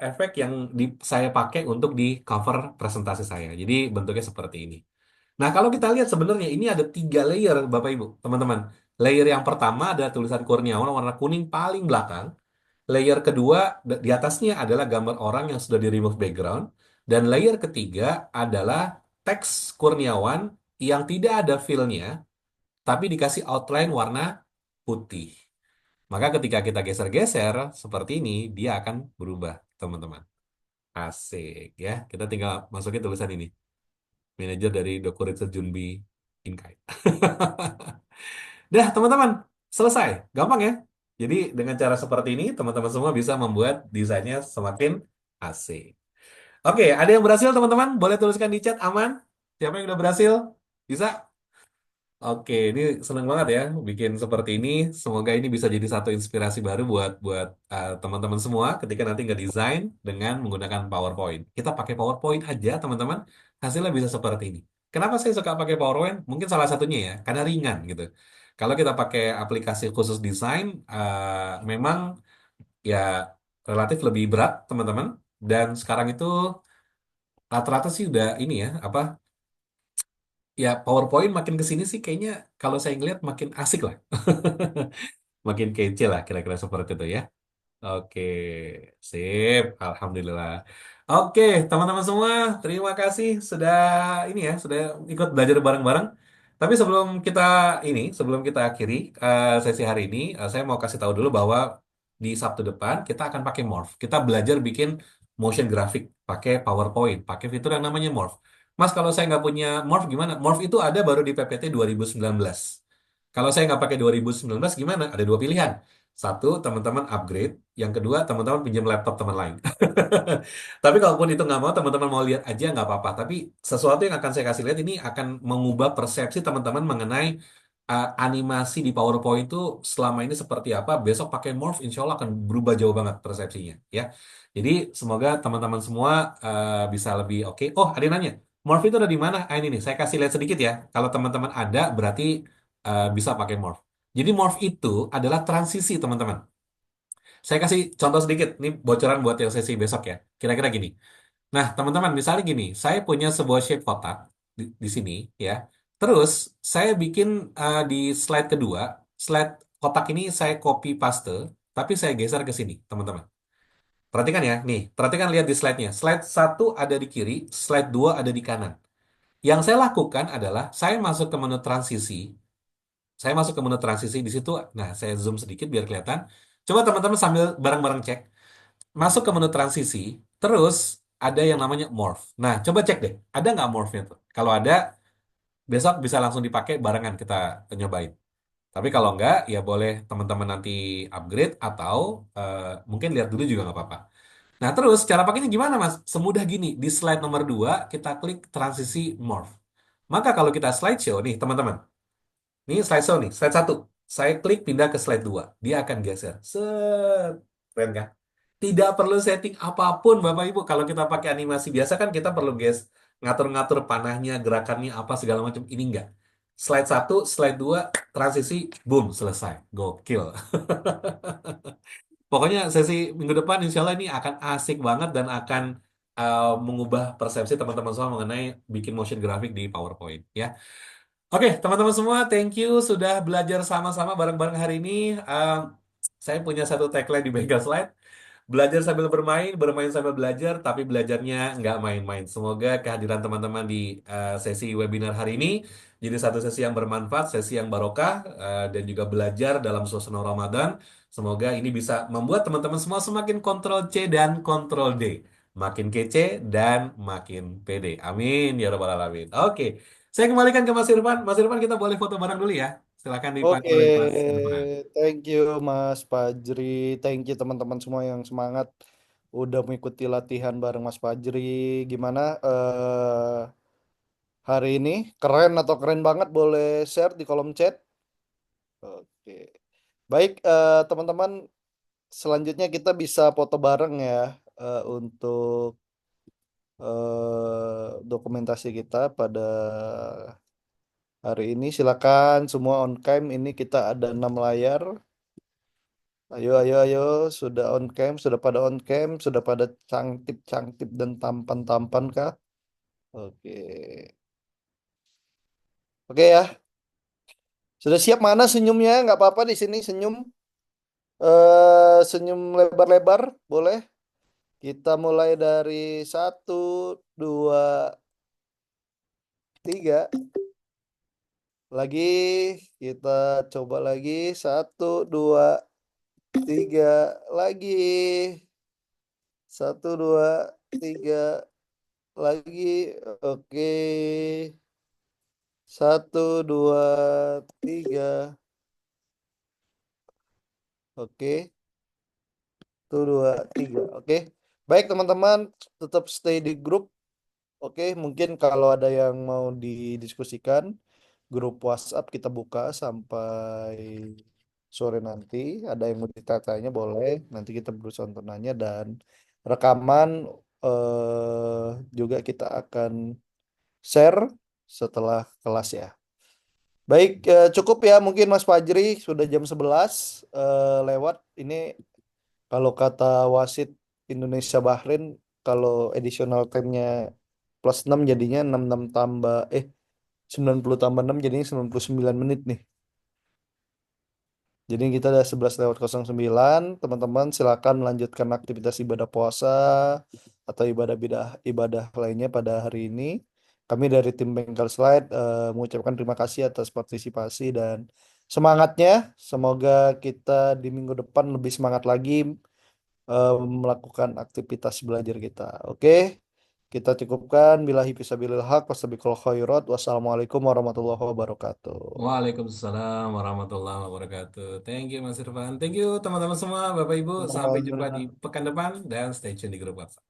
S1: efek yang saya pakai untuk di cover presentasi saya. Jadi bentuknya seperti ini. Nah kalau kita lihat sebenarnya ini ada 3 layer Bapak Ibu, teman-teman. Layer yang pertama ada tulisan Kurniawan warna kuning paling belakang. Layer kedua di atasnya adalah gambar orang yang sudah di remove background. Dan layer ketiga adalah teks Kurniawan yang tidak ada fill-nya, tapi dikasih outline warna putih. Maka ketika kita geser-geser seperti ini, dia akan berubah. teman-teman. Asik ya. Kita tinggal masukin tulisan ini. Manajer dari Dokuritsu Junbi Inkai. Dah, teman-teman. Selesai. Gampang ya. Jadi dengan cara seperti ini, teman-teman semua bisa membuat desainnya semakin asik. Oke, ada yang berhasil teman-teman? Boleh tuliskan di chat aman? Siapa yang udah berhasil? Bisa? Oke, ini seneng banget ya bikin seperti ini. Semoga ini bisa jadi satu inspirasi baru buat buat teman-teman semua ketika nanti ngedesain dengan menggunakan PowerPoint. Kita pakai PowerPoint aja, teman-teman, hasilnya bisa seperti ini. Kenapa saya suka pakai PowerPoint? Mungkin salah satunya ya, karena ringan gitu. Kalau kita pakai aplikasi khusus desain, memang ya relatif lebih berat, teman-teman. Dan sekarang itu rata-rata sih udah ini ya, apa? Ya PowerPoint makin ke sini sih kayaknya kalau saya ngeliat makin asik lah. Makin kece lah kira-kira seperti itu ya. Oke, sip. Alhamdulillah. Oke, teman-teman semua, terima kasih sudah ini ya, sudah ikut belajar bareng-bareng. Tapi sebelum kita akhiri sesi hari ini, saya mau kasih tahu dulu bahwa di Sabtu depan kita akan pakai Morph. Kita belajar bikin motion graphic pakai PowerPoint, pakai fitur yang namanya Morph. Mas, kalau saya nggak punya Morph gimana? Morph itu ada baru di PPT 2019. Kalau saya nggak pakai 2019 gimana? Ada dua pilihan. Satu, teman-teman upgrade. Yang kedua, teman-teman pinjam laptop teman lain. Tapi kalaupun itu nggak mau, teman-teman mau lihat aja nggak apa-apa. Tapi sesuatu yang akan saya kasih lihat ini akan mengubah persepsi teman-teman mengenai animasi di PowerPoint itu selama ini seperti apa. Besok pakai Morph, insya Allah akan berubah jauh banget persepsinya. Ya, jadi semoga teman-teman semua bisa lebih oke. Oh, ada yang nanya, Morph itu ada di mana? Ini nih, saya kasih lihat sedikit ya. Kalau teman-teman ada, berarti bisa pakai Morph. Jadi Morph itu adalah transisi, teman-teman. Saya kasih contoh sedikit, ini bocoran buat yang sesi besok ya. Kira-kira gini. Nah, teman-teman, misalnya gini, saya punya sebuah shape kotak di sini ya. Terus saya bikin di slide kedua, slide kotak ini saya copy paste, tapi saya geser ke sini, teman-teman. Perhatikan ya, nih, perhatikan lihat di slide-nya. Slide satu ada di kiri, slide 2 ada di kanan. Yang saya lakukan adalah saya masuk ke menu transisi. Saya masuk ke menu transisi di situ. Nah, saya zoom sedikit biar kelihatan. Coba teman-teman sambil bareng-bareng cek. Masuk ke menu transisi, terus ada yang namanya morph. Nah, coba cek deh, ada nggak morphnya tuh? Kalau ada, besok bisa langsung dipakai barengan kita nyobain. Tapi kalau nggak, ya boleh teman-teman nanti upgrade atau mungkin lihat dulu juga nggak apa-apa. Nah, terus cara pakainya gimana, Mas? Semudah gini, di slide nomor 2 kita klik transisi morph. Maka kalau kita slideshow nih, teman-teman. Ini slideshow nih, slide satu. Saya klik pindah ke slide 2. Dia akan geser. Set. Keren kan? Tidak perlu setting apapun, Bapak Ibu. Kalau kita pakai animasi biasa kan kita perlu ngatur-ngatur panahnya, gerakannya, apa segala macam. Ini enggak. Slide satu, slide 2, transisi, boom, selesai. Gokil. Pokoknya sesi minggu depan insya Allah ini akan asik banget dan akan mengubah persepsi teman-teman semua mengenai bikin motion graphic di PowerPoint ya. Oke, teman-teman semua, thank you sudah belajar sama-sama bareng-bareng hari ini. Um, saya punya satu tagline di Bagel Slide. Belajar sambil bermain, bermain sambil belajar, tapi belajarnya nggak main-main. Semoga kehadiran teman-teman di sesi webinar hari ini jadi satu sesi yang bermanfaat, sesi yang barokah, dan juga belajar dalam suasana Ramadan. Semoga ini bisa membuat teman-teman semua semakin kontrol C dan kontrol D. Makin kece dan makin pede. Amin, ya rabbal alamin. Oke, saya kembalikan ke Mas Irfan. Mas Irfan, kita boleh foto bareng dulu ya. Silakan
S2: Oke,
S1: dipanggil oleh Mas Irfan.
S2: thank you Mas Fajri, thank you teman-teman semua yang semangat udah mengikuti latihan bareng Mas Fajri. Gimana hari ini? Keren atau keren banget? Boleh share di kolom chat. Oke, baik teman-teman, selanjutnya kita bisa foto bareng ya untuk dokumentasi kita pada hari ini. Silakan semua on cam. Ini kita ada 6 layar. Ayo, ayo, ayo. Sudah on cam, sudah pada on cam, sudah pada cangtip-cangtip dan tampan-tampan kah? Oke. Oke ya. Sudah siap mana senyumnya? Nggak apa-apa di sini senyum. Senyum lebar-lebar, boleh. Kita mulai dari 1, 2, 3. Lagi, kita coba lagi. 1, 2, 3. Lagi. Satu, dua, tiga. Lagi. Oke. Satu, dua, tiga. Oke. Satu, dua, tiga. Oke. Baik, teman-teman. Tetap stay di grup. Oke, mungkin kalau ada yang mau didiskusikan, grup WhatsApp kita buka sampai sore nanti. Ada yang mau ditanya boleh. Nanti kita berusaha untuk nanya dan rekaman juga kita akan share setelah kelas ya. Baik, cukup ya mungkin Mas Fajri sudah jam 11 lewat. Ini kalau kata wasit Indonesia Bahrain kalau additional time-nya plus 6 jadinya 66 tambah 90 tambah 6 jadinya 99 menit nih. Jadi kita ada 11 lewat 09. Teman-teman silakan melanjutkan aktivitas ibadah puasa atau ibadah-ibadah ibadah lainnya pada hari ini. Kami dari tim Bengkel Slide mengucapkan terima kasih atas partisipasi dan semangatnya. Semoga kita di minggu depan lebih semangat lagi melakukan aktivitas belajar kita. Oke, kita cukupkan. Billahi fisabilil haq, wastabiqul khairat. Wassalamualaikum warahmatullahi wabarakatuh.
S1: Waalaikumsalam warahmatullahi wabarakatuh. Thank you Mas Irfan. Thank you teman-teman semua, Bapak Ibu. Sampai jumpa di
S2: Sama-sama.
S1: pekan depan dan stay tune di grup WhatsApp.